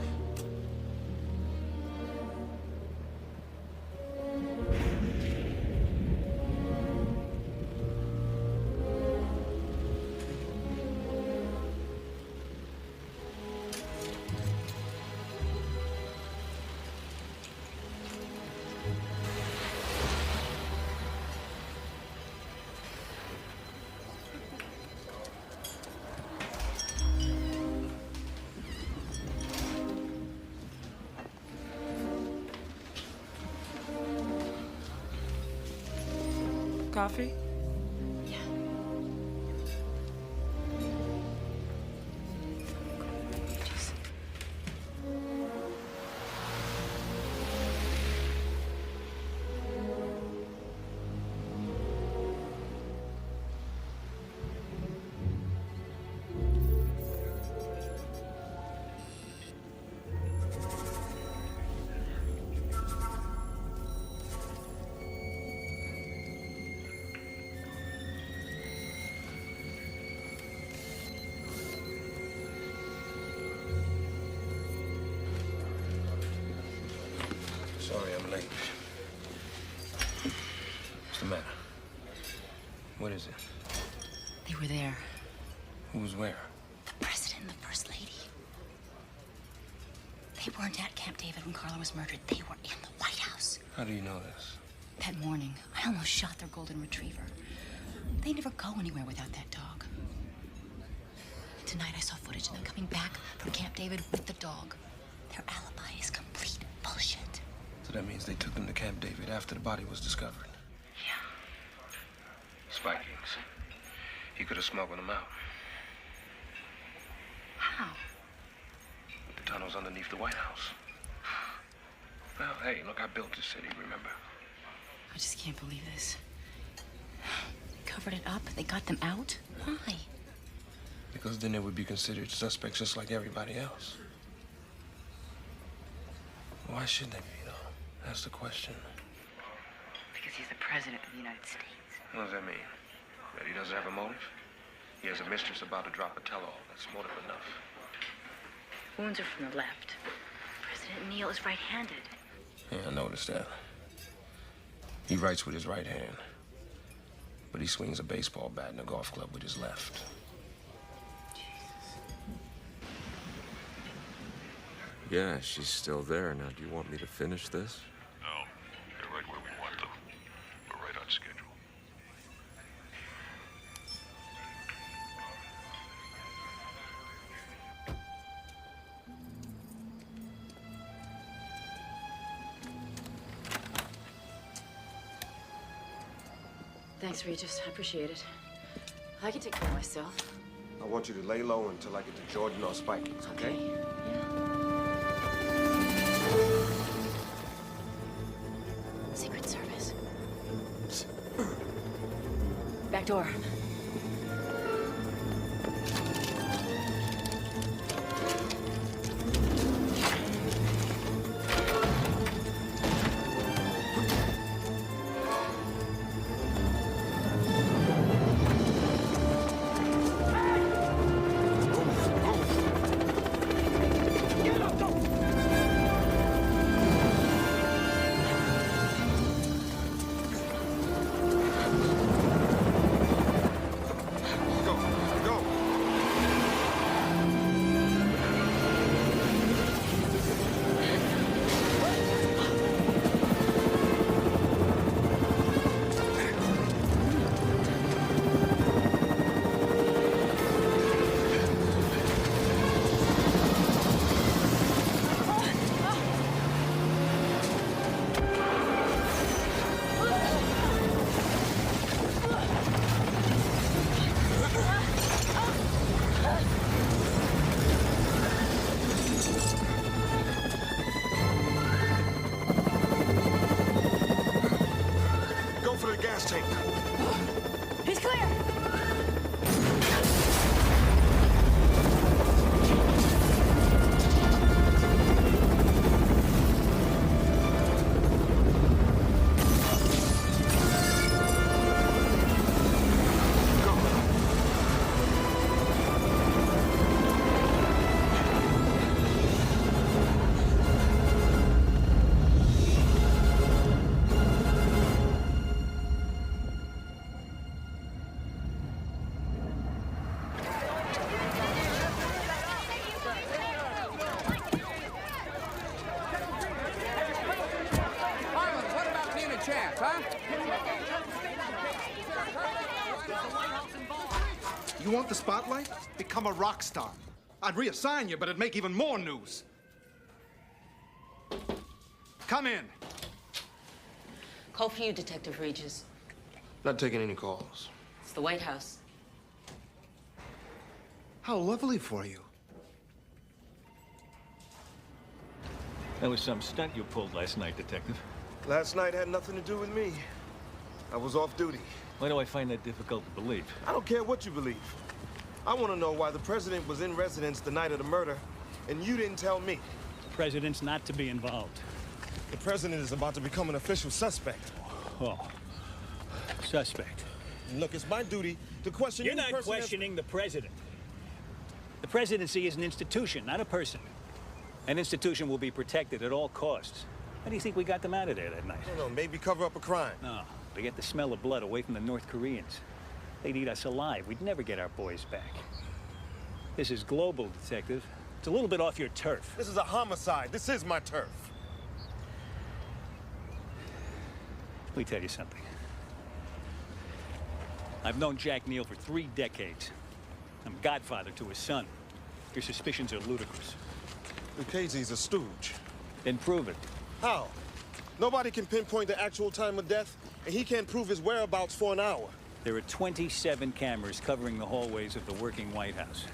Coffee? Sorry I'm late. What's the matter? What is it? They were there. Who's where? The president and the first lady. They weren't at Camp David when Carla was murdered. They were in the White House. How do you know this? That morning, I almost shot their golden retriever. They never go anywhere without that dog. Tonight I saw footage of them coming back from Camp David with the dog. Their alibi is complete bullshit. So that means they took them to Camp David after the body was discovered. Yeah. Spy Kings. He could have smuggled them out. How? With the tunnels underneath the White House. Well, hey, look, I built this city, remember? I just can't believe this. They covered it up. They got them out. Why? Because then they would be considered suspects just like everybody else. Why should they be, though? That's the question. Because he's the president of the United States. What does that mean? That he doesn't have a motive? He has a mistress about to drop a tell-all. That's motive enough. Wounds are from the left. President Neal is right-handed. Yeah, I noticed that. He writes with his right hand. But he swings a baseball bat in a golf club with his left. Yeah, she's still there. Now, do you want me to finish this? No, they're right where we want them. We're right on schedule. Thanks, Regis. I appreciate it. I can take care of myself. I want you to lay low until I get to Jordan or Spike, okay? Secret Service. Back door. He's clear! Harlan, what about me and a chance, huh? You want the spotlight? Become a rock star. I'd reassign you, but it'd make even more news. Come in. Call for you, Detective Regis. Not taking any calls. It's the White House. How lovely for you. That was some stunt you pulled last night, Detective. Last night had nothing to do with me. I was off duty. Why do I find that difficult to believe? I don't care what you believe. I want to know why the president was in residence the night of the murder, and you didn't tell me. The president's not to be involved. The president is about to become an official suspect. Oh. Suspect. Look, it's my duty to question You're any not person questioning the president. The presidency is an institution, not a person. An institution will be protected at all costs. How do you think we got them out of there that night? I don't know, maybe cover up a crime. No, to get the smell of blood away from the North Koreans. They'd eat us alive. We'd never get our boys back. This is global, Detective. It's a little bit off your turf. This is a homicide. This is my turf. Let me tell you something. I've known Jack Neal for 3 decades. I'm godfather to his son. Your suspicions are ludicrous. Lucchese's a stooge. Then prove it. How? Nobody can pinpoint the actual time of death, and he can't prove his whereabouts for an hour. There are 27 cameras covering the hallways of the working White House.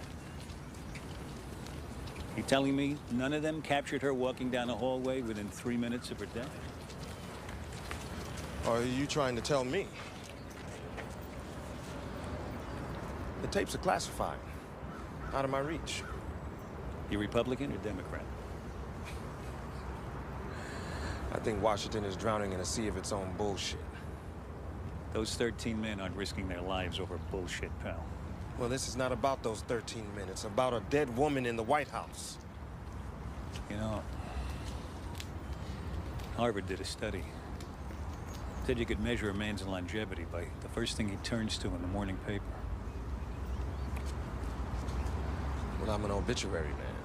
You telling me none of them captured her walking down the hallway within 3 minutes of her death? Or are you trying to tell me? The tapes are classified. Out of my reach. You Republican or Democrat? I think Washington is drowning in a sea of its own bullshit. Those 13 men aren't risking their lives over bullshit, pal. Well, this is not about those 13 men. It's about a dead woman in the White House. You know, Harvard did a study. Said you could measure a man's longevity by the first thing he turns to in the morning paper. Well, I'm an obituary man.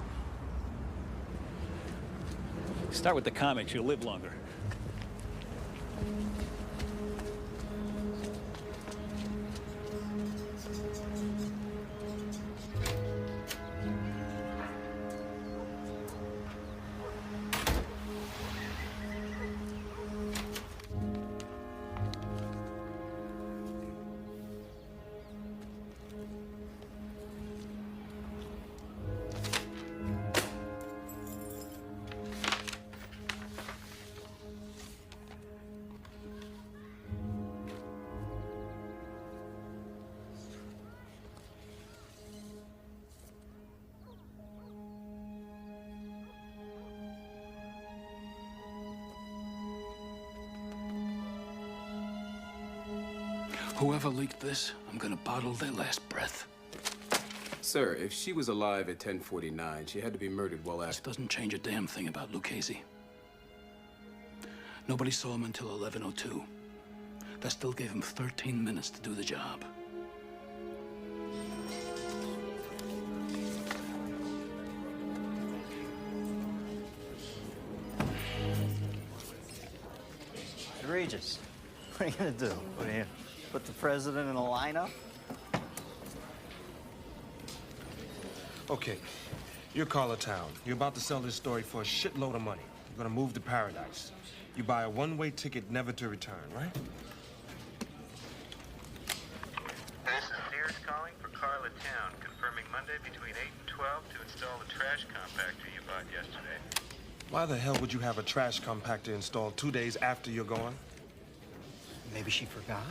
Start with the comics, you'll live longer. Whoever leaked this, I'm gonna bottle their last breath. Sir, if she was alive at 10:49, she had to be murdered well This after. doesn't change a damn thing about Lucchese. Nobody saw him until 11:02. That still gave him 13 minutes to do the job. Regis, what are you gonna do? What are you, put the president in a lineup? Okay, you're Carla Town. You're about to sell this story for a shitload of money. You're gonna move to paradise. You buy a one-way ticket never to return, right? This is Sears calling for Carla Town, confirming Monday between 8 and 12 to install the trash compactor you bought yesterday. Why the hell would you have a trash compactor installed 2 days after you're gone? Maybe she forgot?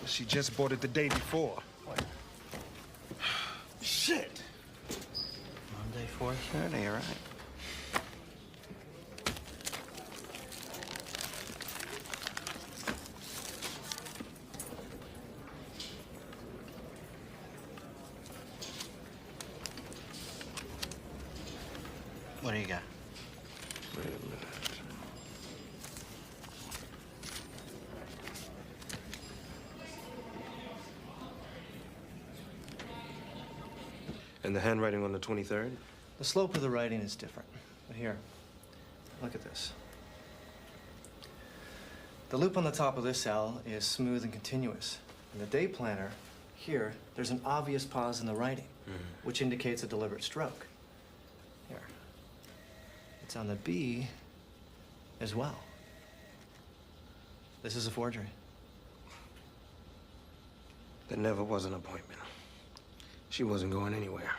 She just bought it the day before. What? Shit! Monday, 4:30, all right. What do you got? Wait a minute. And the handwriting on the 23rd? The slope of the writing is different. But here, look at this. The loop on the top of this L is smooth and continuous. In the day planner, here, there's an obvious pause in the writing, which indicates a deliberate stroke. Here. It's on the B as well. This is a forgery. There never was an appointment. She wasn't going anywhere.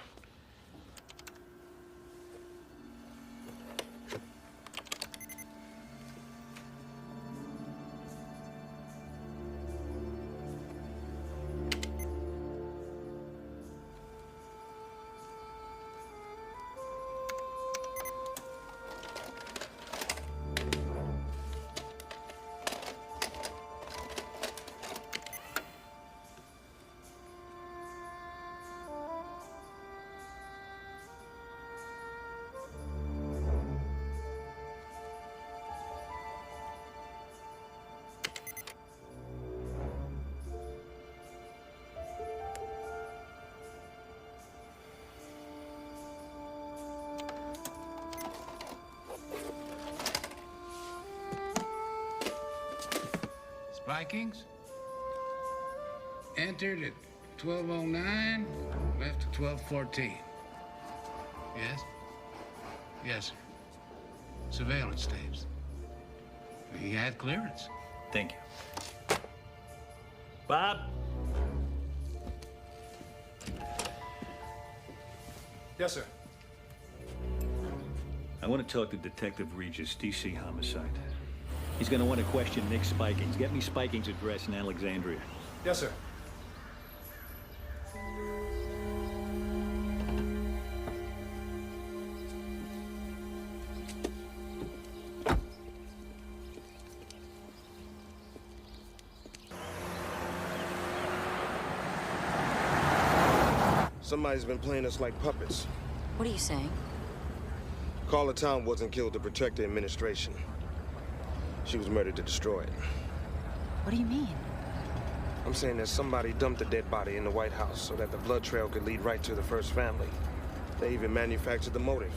Vikings entered at 12:09, left at 12:14. Yes? Yes, sir. Surveillance tapes. He had clearance. Thank you. Bob? Yes, sir. I want to talk to Detective Regis, DC Homicide. He's going to want to question Nick Spikings. Get me Spikings' address in Alexandria. Yes, sir. Somebody's been playing us like puppets. What are you saying? Carla Town wasn't killed to protect the administration. She was murdered to destroy it. What do you mean? I'm saying that somebody dumped a dead body in the White House so that the blood trail could lead right to the first family. They even manufactured the motive.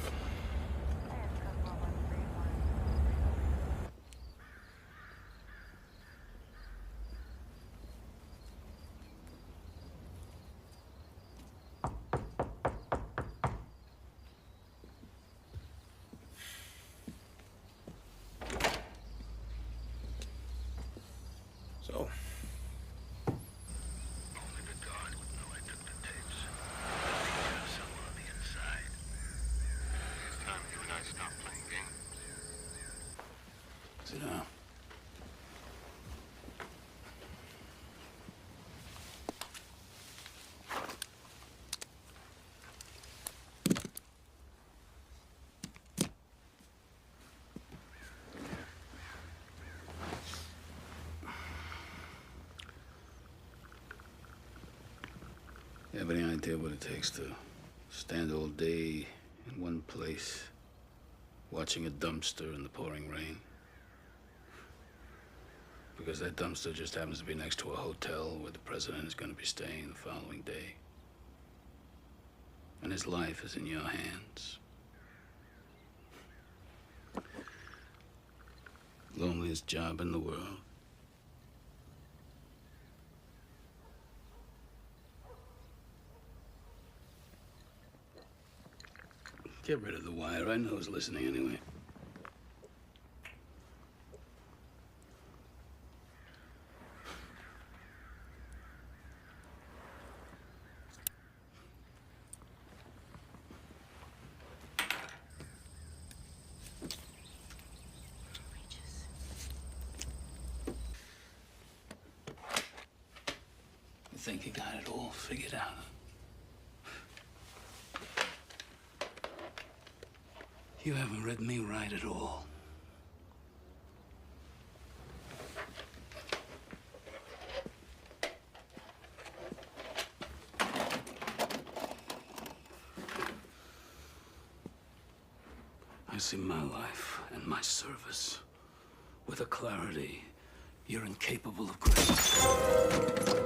Sit down. You have any idea what it takes to stand all day in one place, watching a dumpster in the pouring rain? Because that dumpster just happens to be next to a hotel where the president is going to be staying the following day. And his life is in your hands. Loneliest job in the world. Get rid of the wire. I know who's listening anyway. You think you got it all figured out? You haven't read me right at all. I see my life and my service with a clarity you're incapable of grasping.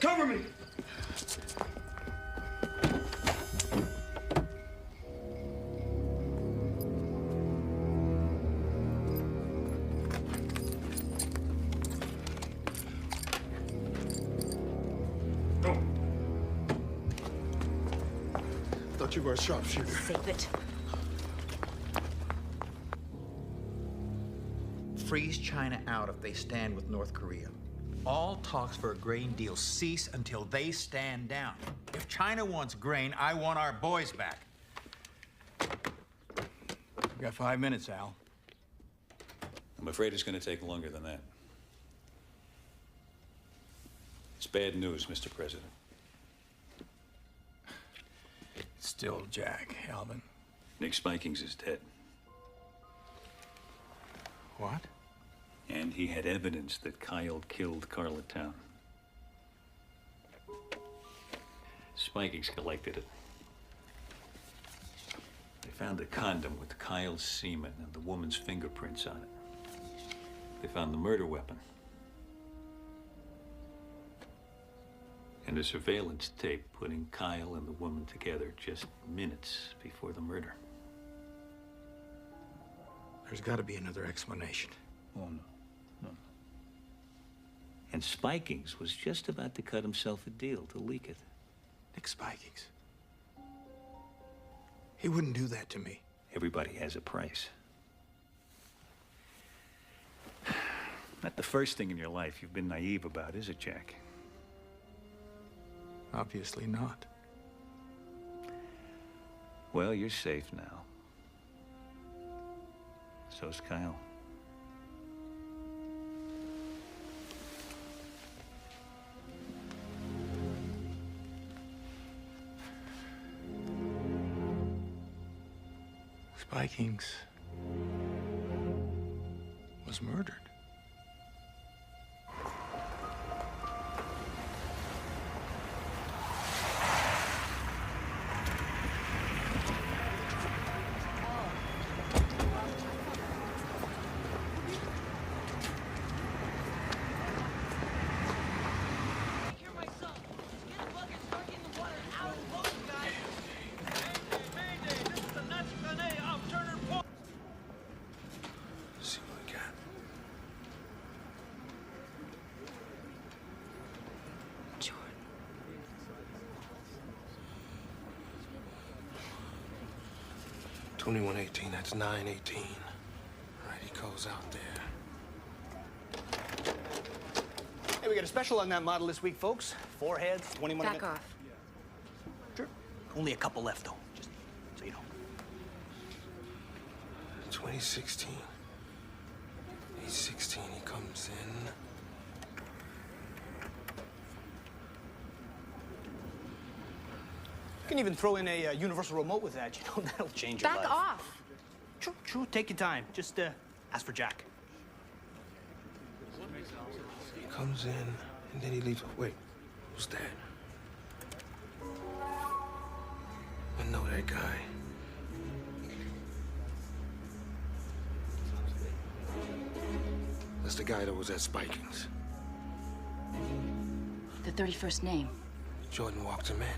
Cover me! Thought you were a sharpshooter. Save it. Freeze China out if they stand with North Korea. All talks for a grain deal cease until they stand down. If China wants grain, I want our boys back. You got 5 minutes, Al. I'm afraid it's going to take longer than that. It's bad news, Mr. President. Still Jack, Alvin. Nick Spikings is dead. What? And he had evidence that Kyle killed Carla Town. Spikings collected it. They found a condom with Kyle's semen and the woman's fingerprints on it. They found the murder weapon. And a surveillance tape putting Kyle and the woman together just minutes before the murder. There's got to be another explanation. Oh, no. And Spikings was just about to cut himself a deal to leak it. Nick Spikings. He wouldn't do that to me. Everybody has a price. Not the first thing in your life you've been naive about, is it, Jack? Obviously not. Well, you're safe now. So's Kyle. Spikings was murdered. See what we got. Jordan. 2118, that's 918. All right, he goes out there. Hey, we got a special on that model this week, folks. 4 heads, 21 Back off. Sure. Only a couple left, though, just so you know. 2016. He's 16, he comes in. You can even throw in a universal remote with that, you know, that'll change your life. Back off. True, take your time. Just ask for Jack. He comes in, and then he leaves. Wait, who's that? I know that guy. That's the guy that was at Spikings. The 31st name. Jordan walked him in.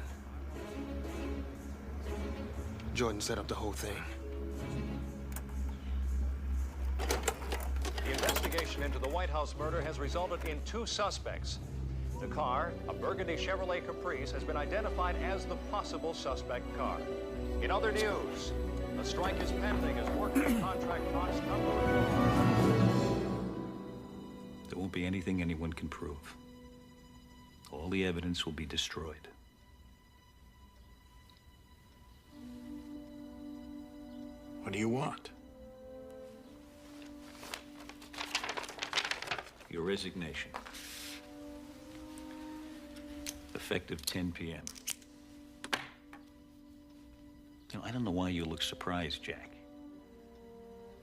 Jordan set up the whole thing. The investigation into the White House murder has resulted in 2 suspects. The car, a burgundy Chevrolet Caprice, has been identified as the possible suspect car. In other news, a strike is pending as workers contract talks come to an end. There won't be anything anyone can prove. All the evidence will be destroyed. What do you want? Your resignation. Effective 10 p.m. You know, I don't know why you look surprised, Jack.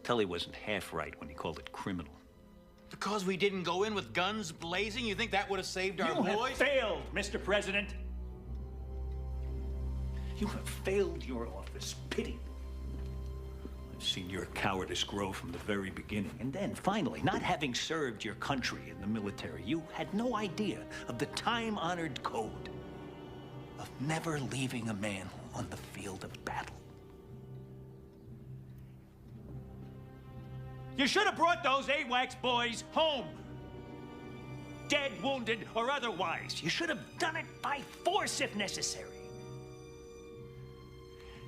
Tully wasn't half right when he called it criminal. Because we didn't go in with guns blazing, you think that would have saved our You boys? have failed, Mr. President. You have failed your office. Pity. I've seen your cowardice grow from the very beginning. And then, finally, not having served your country in the military, you had no idea of the time-honored code of never leaving a man on the field of battle. You should have brought those AWACS boys home. Dead, wounded, or otherwise. You should have done it by force if necessary.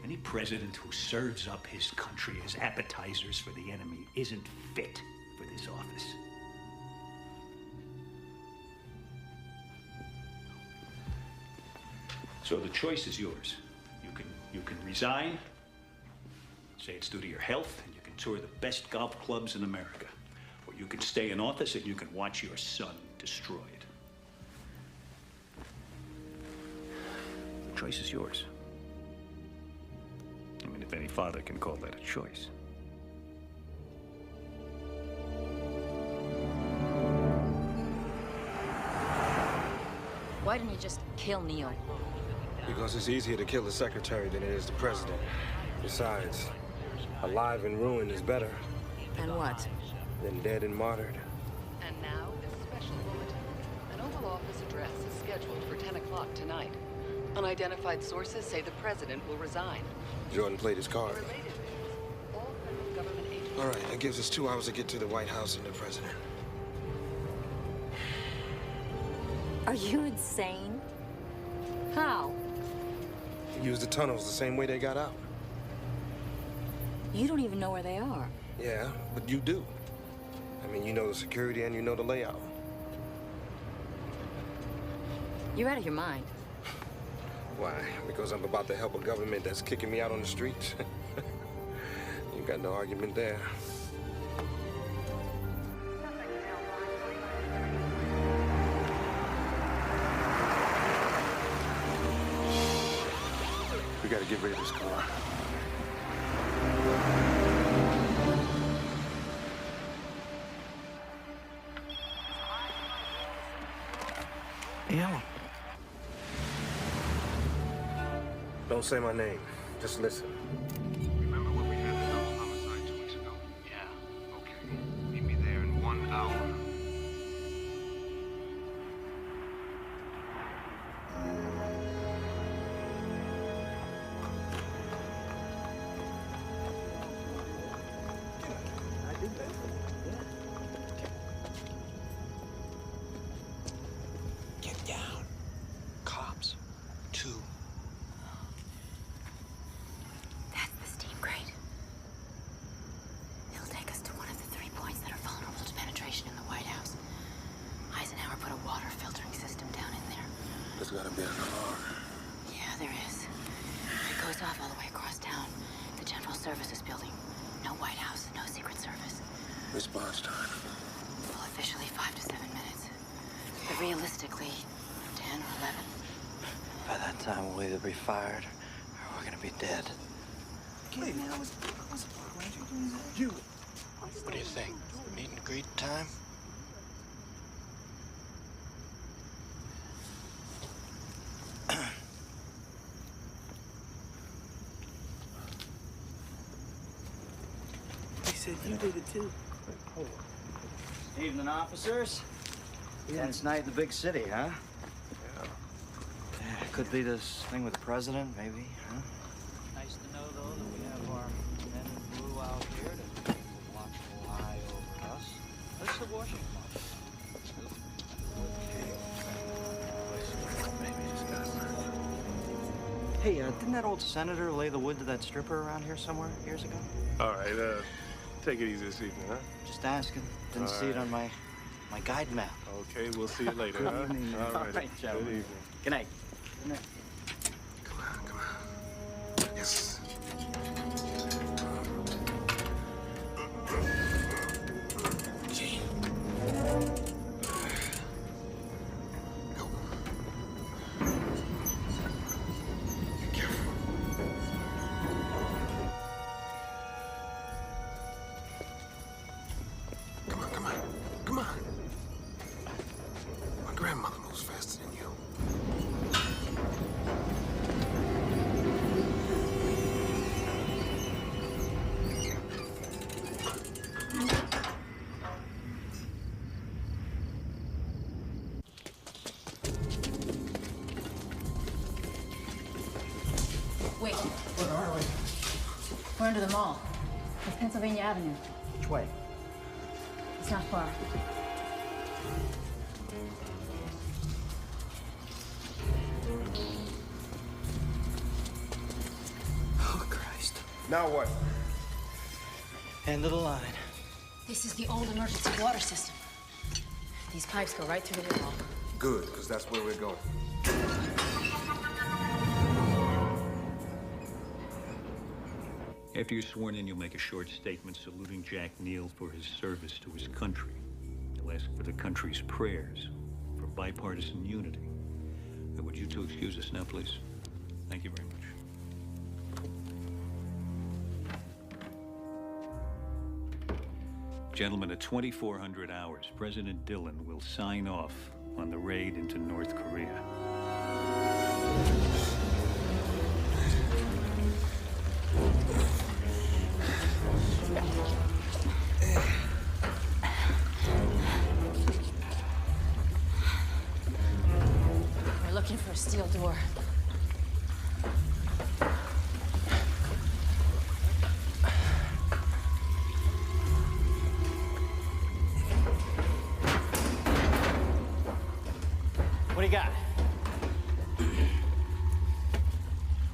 Any president who serves up his country as appetizers for the enemy isn't fit for this office. So the choice is yours. You can resign, say it's due to your health, and you can tour the best golf clubs in America. Or you can stay in office and you can watch your son destroyed. The choice is yours. I mean, if any father can call that a choice. Why didn't you just kill Neil? Because it's easier to kill the secretary than it is the president. Besides, alive and ruined is better And what? than dead and martyred. And now, this special bulletin. An Oval Office address is scheduled for 10 o'clock. o'clock tonight. Unidentified sources say the president will resign. Jordan played his card. Related news, all federal government agents... All right, that gives us 2 hours to get to the White House and the president. Are you insane? How? Use the tunnels the same way they got out. You don't even know where they are. Yeah, but you do. I mean, you know the security and you know the layout. You're out of your mind. Why? Because I'm about to help a government that's kicking me out on the streets? You got no argument there. We gotta get rid of this car. Yeah. Don't say my name. Just listen. Remember where we had the double homicide 2 weeks ago? Yeah. Okay. Meet me there in 1 hour. Get down. Cops. 2. That's the steam crate. It'll take us to one of the 3 points that are vulnerable to penetration in the White House. Eisenhower put a water filtering system down in there. There's gotta be an alarm. Yeah, there is. It goes off all the way across town. The General Services Building. No White House, no Secret Service. Response time. Well, officially 5 to 7 minutes. But realistically, 10 or 11. By that time, we'll either be fired or we're gonna be dead. Hey, man, what do you think? Meet and greet time? He said you did it too. Evening, officers. Tense night in the big city, huh? Yeah, could be this thing with the president, maybe, huh? Nice to know, though, that we have our men in blue out here to keep a watchful eye over us. That's the Washington office. Hey, didn't that old senator lay the wood to that stripper around here somewhere years ago? All right, take it easy this evening, huh? Just asking. Didn't see it on my guide map. Okay, we'll see you later, Good huh? evening. All right, All right, gentlemen. Good evening. Good night. Good night. Yes. Come on. My grandmother moves faster than you. Wait, Where are we? we're under the mall. It's Pennsylvania Avenue. Which way? It's not far. Oh, Christ. Now what? End of the line. This is the old emergency water system. These pipes go right through the wall. Good, because that's where we're going. After you're sworn in, you'll make a short statement saluting Jack Neal for his service to his country. You'll ask for the country's prayers, for bipartisan unity. Would you two excuse us now, please? Thank you very much. Gentlemen, at 2400 hours, President Dillon will sign off on the raid into North Korea. We're looking for a steel door. What do you got?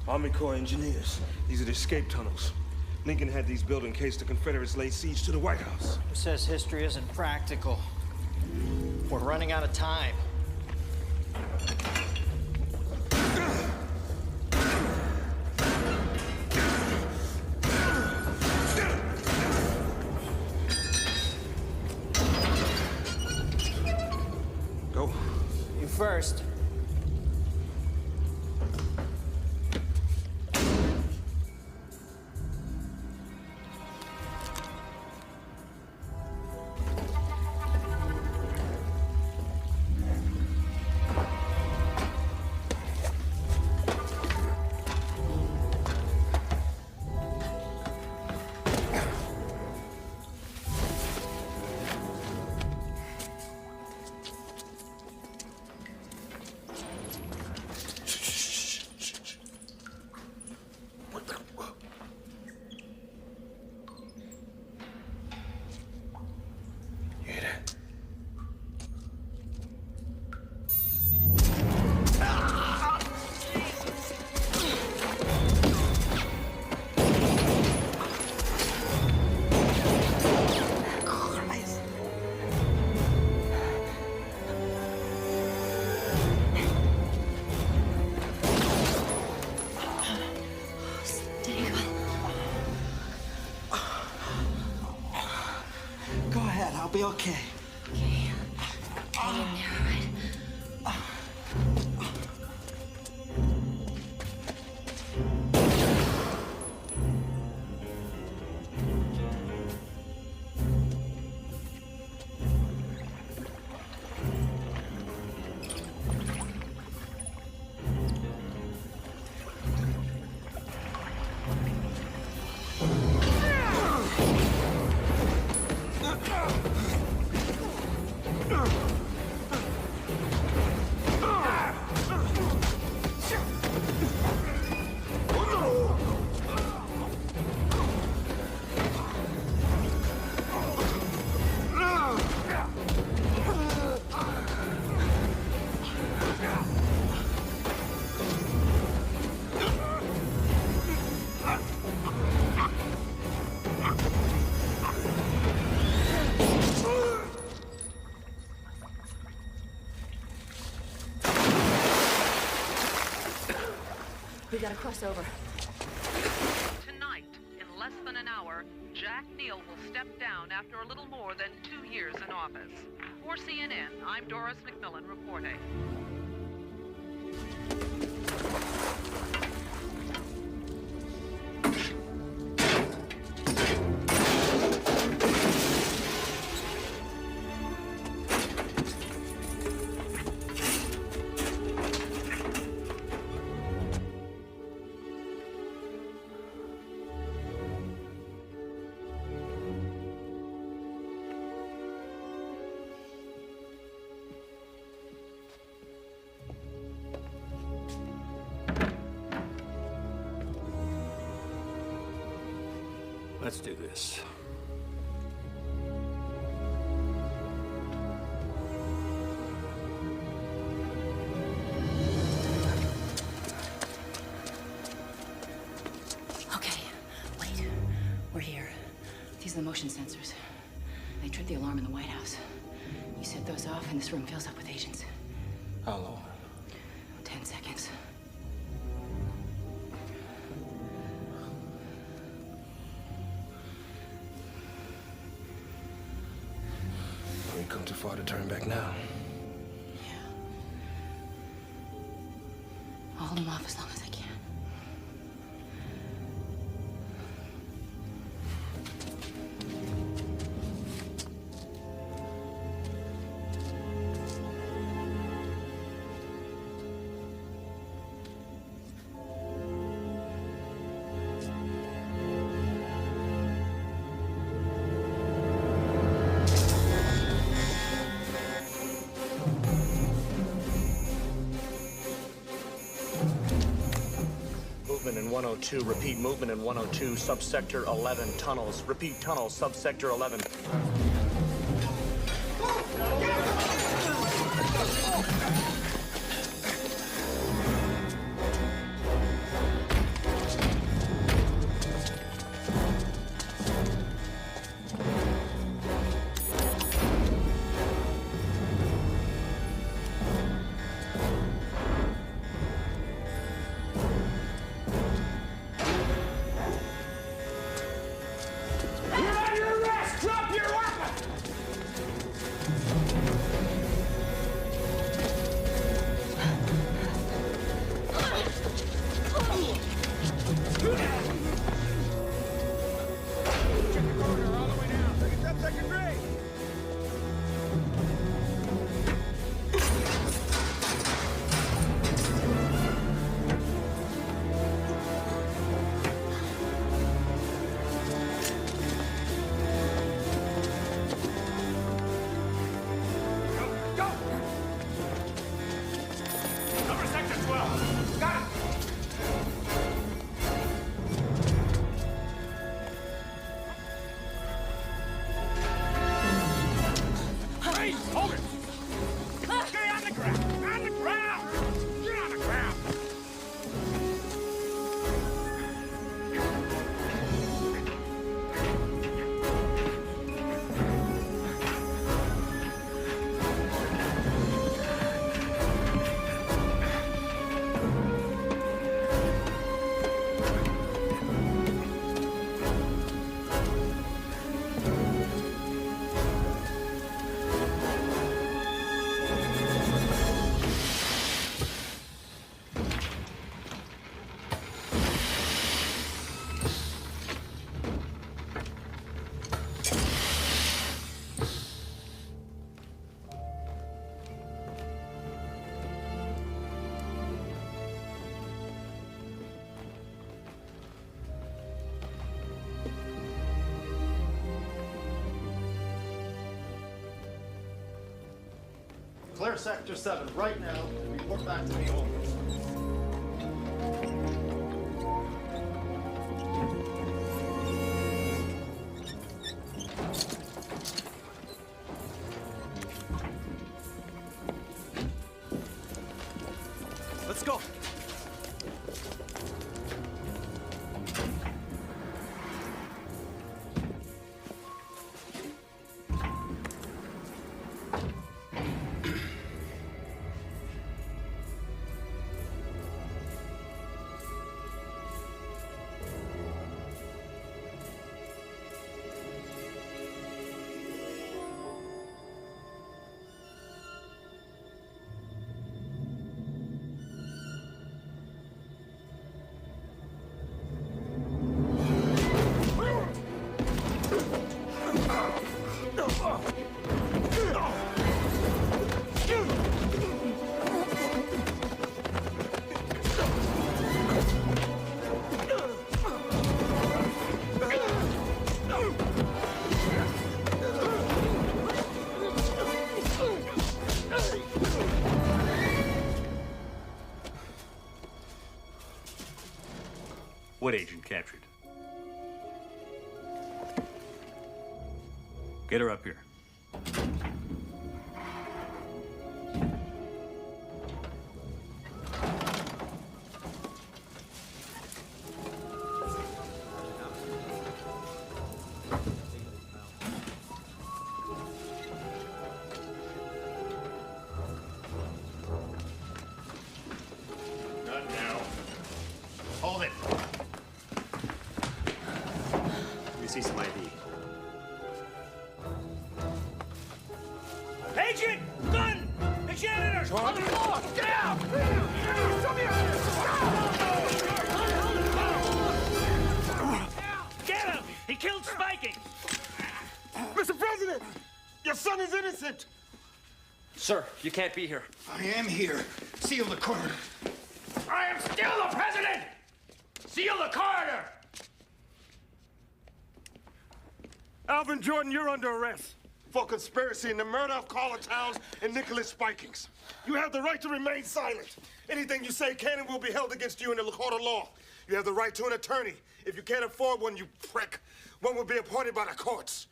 Army Corps engineers. These are the escape tunnels. Lincoln had these built in case the Confederates laid siege to the White House. Who says history isn't practical? We're running out of time. Go. You first. Go ahead, I'll be okay. Okay. Hang in there, all right? We gotta cross over. Tonight, in less than an hour, Jack Neal will step down after a little more than 2 years in office. For CNN, I'm Doris McMillan reporting. Let's do this. Okay, wait. We're here. These are the motion sensors. They tripped the alarm in the White House. You set those off, and this room fills up with agents. How long? 10 seconds. We've come too far to turn back now. I'll hold them off as long as I can. movement in 102. Repeat movement in 102, subsector 11, tunnels. Repeat tunnels, subsector 11. Clear Sector 7 right now. Report back to me only. Let's go. What agent captured? Get her up here. Not now. Hold it. Let me see some ID. Agent! Gun! The janitor! On the floor! Get out! Get him! He killed Spiking! Mr. President, your son is innocent. Sir, you can't be here. I am here. Seal the corridor. I am still the president! Seal the corridor! Alvin Jordan, you're under arrest. for conspiracy in the murder of Carla Towns and Nicholas Spikings. You have the right to remain silent. Anything you say can and will be held against you in the court of law. You have the right to an attorney. If you can't afford one, you prick, one will be appointed by the courts.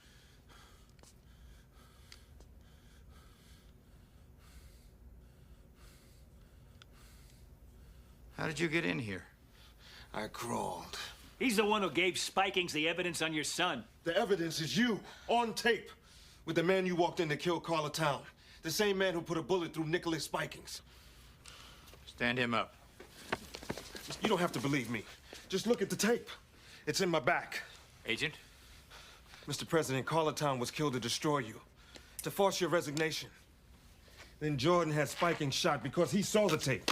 How did you get in here? I crawled. He's the one who gave Spikings the evidence on your son. The evidence is you, on tape, with the man you walked in to kill Carla Town. The same man who put a bullet through Nicholas Spikings. Stand him up. You don't have to believe me. Just look at the tape. It's in my back. Agent? Mr. President, Carla Town was killed to destroy you, to force your resignation. Then Jordan had Spikings shot because he saw the tape.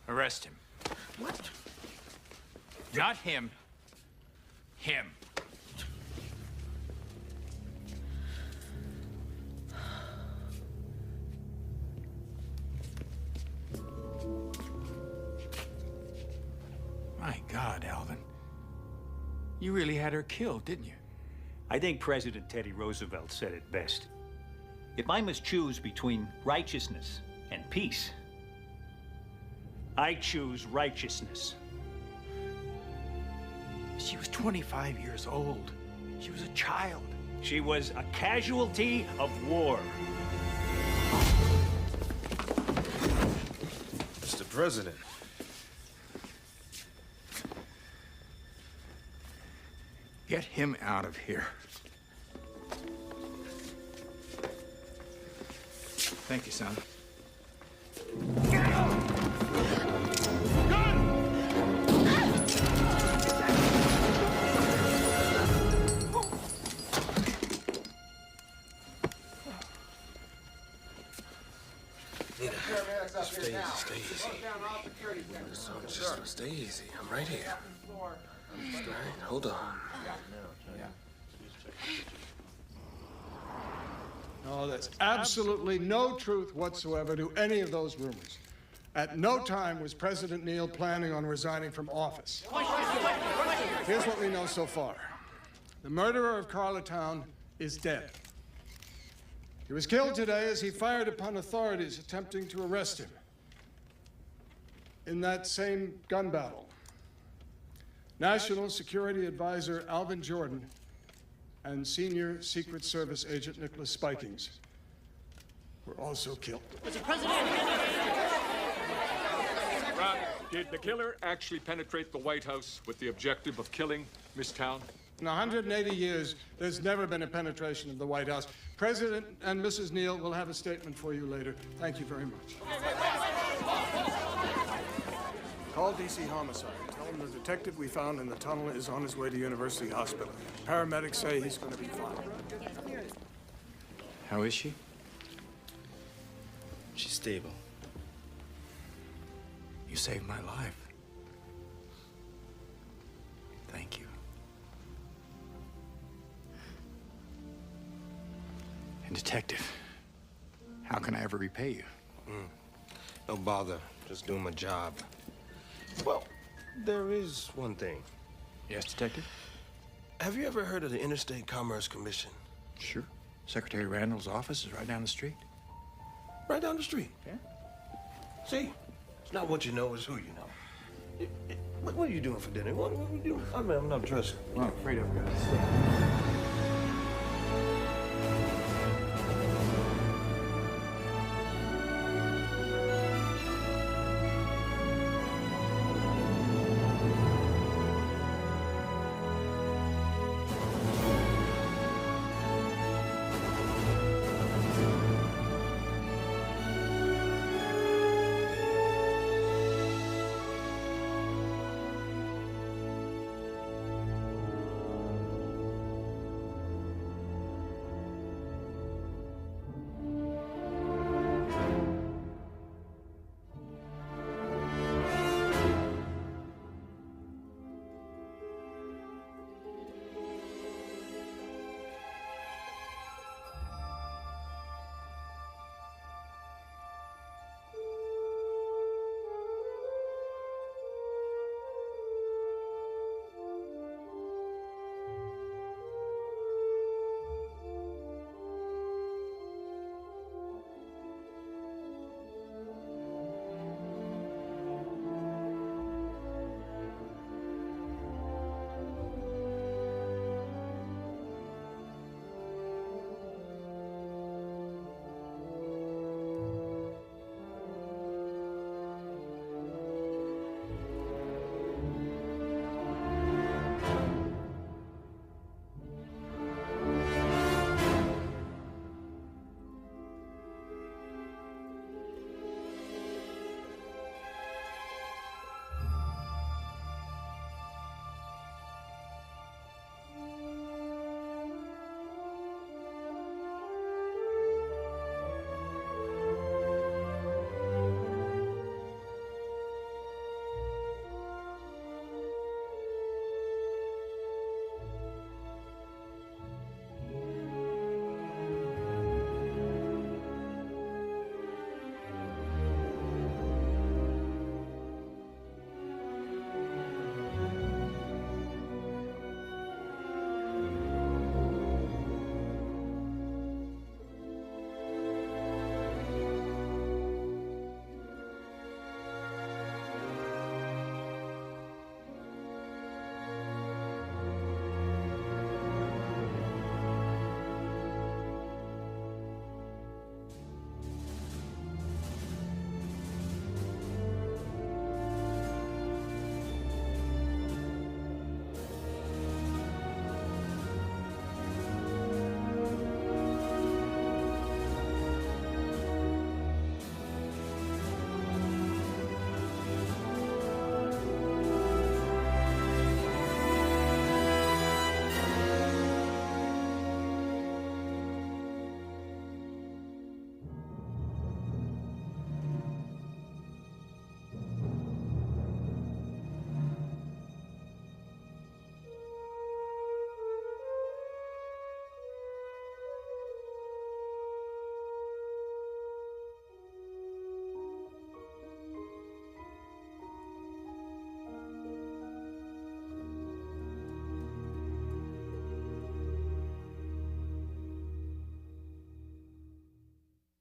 Arrest him. What? Not him. Him. My God, Alvin. You really had her killed, didn't you? I think President Teddy Roosevelt said it best. If I must choose between righteousness and peace, I choose righteousness. She was 25 years old. She was a child. She was a casualty of war. Mr. President. Get him out of here. Thank you, son. Stay easy. Just stay easy. I'm right here. All right, hold on. No, there's absolutely no truth whatsoever to any of those rumors. At no time was President Neal planning on resigning from office. Here's what we know so far. The murderer of Carla Town is dead. He was killed today as he fired upon authorities attempting to arrest him. In that same gun battle, National Security Advisor Alvin Jordan and Senior Secret Service Agent Nicholas Spikings were also killed. Mr. President! Rob, did the killer actually penetrate the White House with the objective of killing Miss Town? In 180 years, there's never been a penetration of the White House. President and Mrs. Neal will have a statement for you later. Thank you very much. Call DC Homicide. Tell them the detective we found in the tunnel is on his way to University Hospital. Paramedics say he's going to be fine. How is she? She's stable. You saved my life. Thank you. And Detective, how can I ever repay you? No bother. Just doing my job. Well, there is one thing. Yes, Detective? Have you ever heard of the Interstate Commerce Commission? Sure. Secretary Randall's office is right down the street. Right down the street? Yeah. See, it's not what you know, it's who you know. What are you doing for dinner? What are you doing? I'm not dressing. Well, I'm afraid I've got to stay.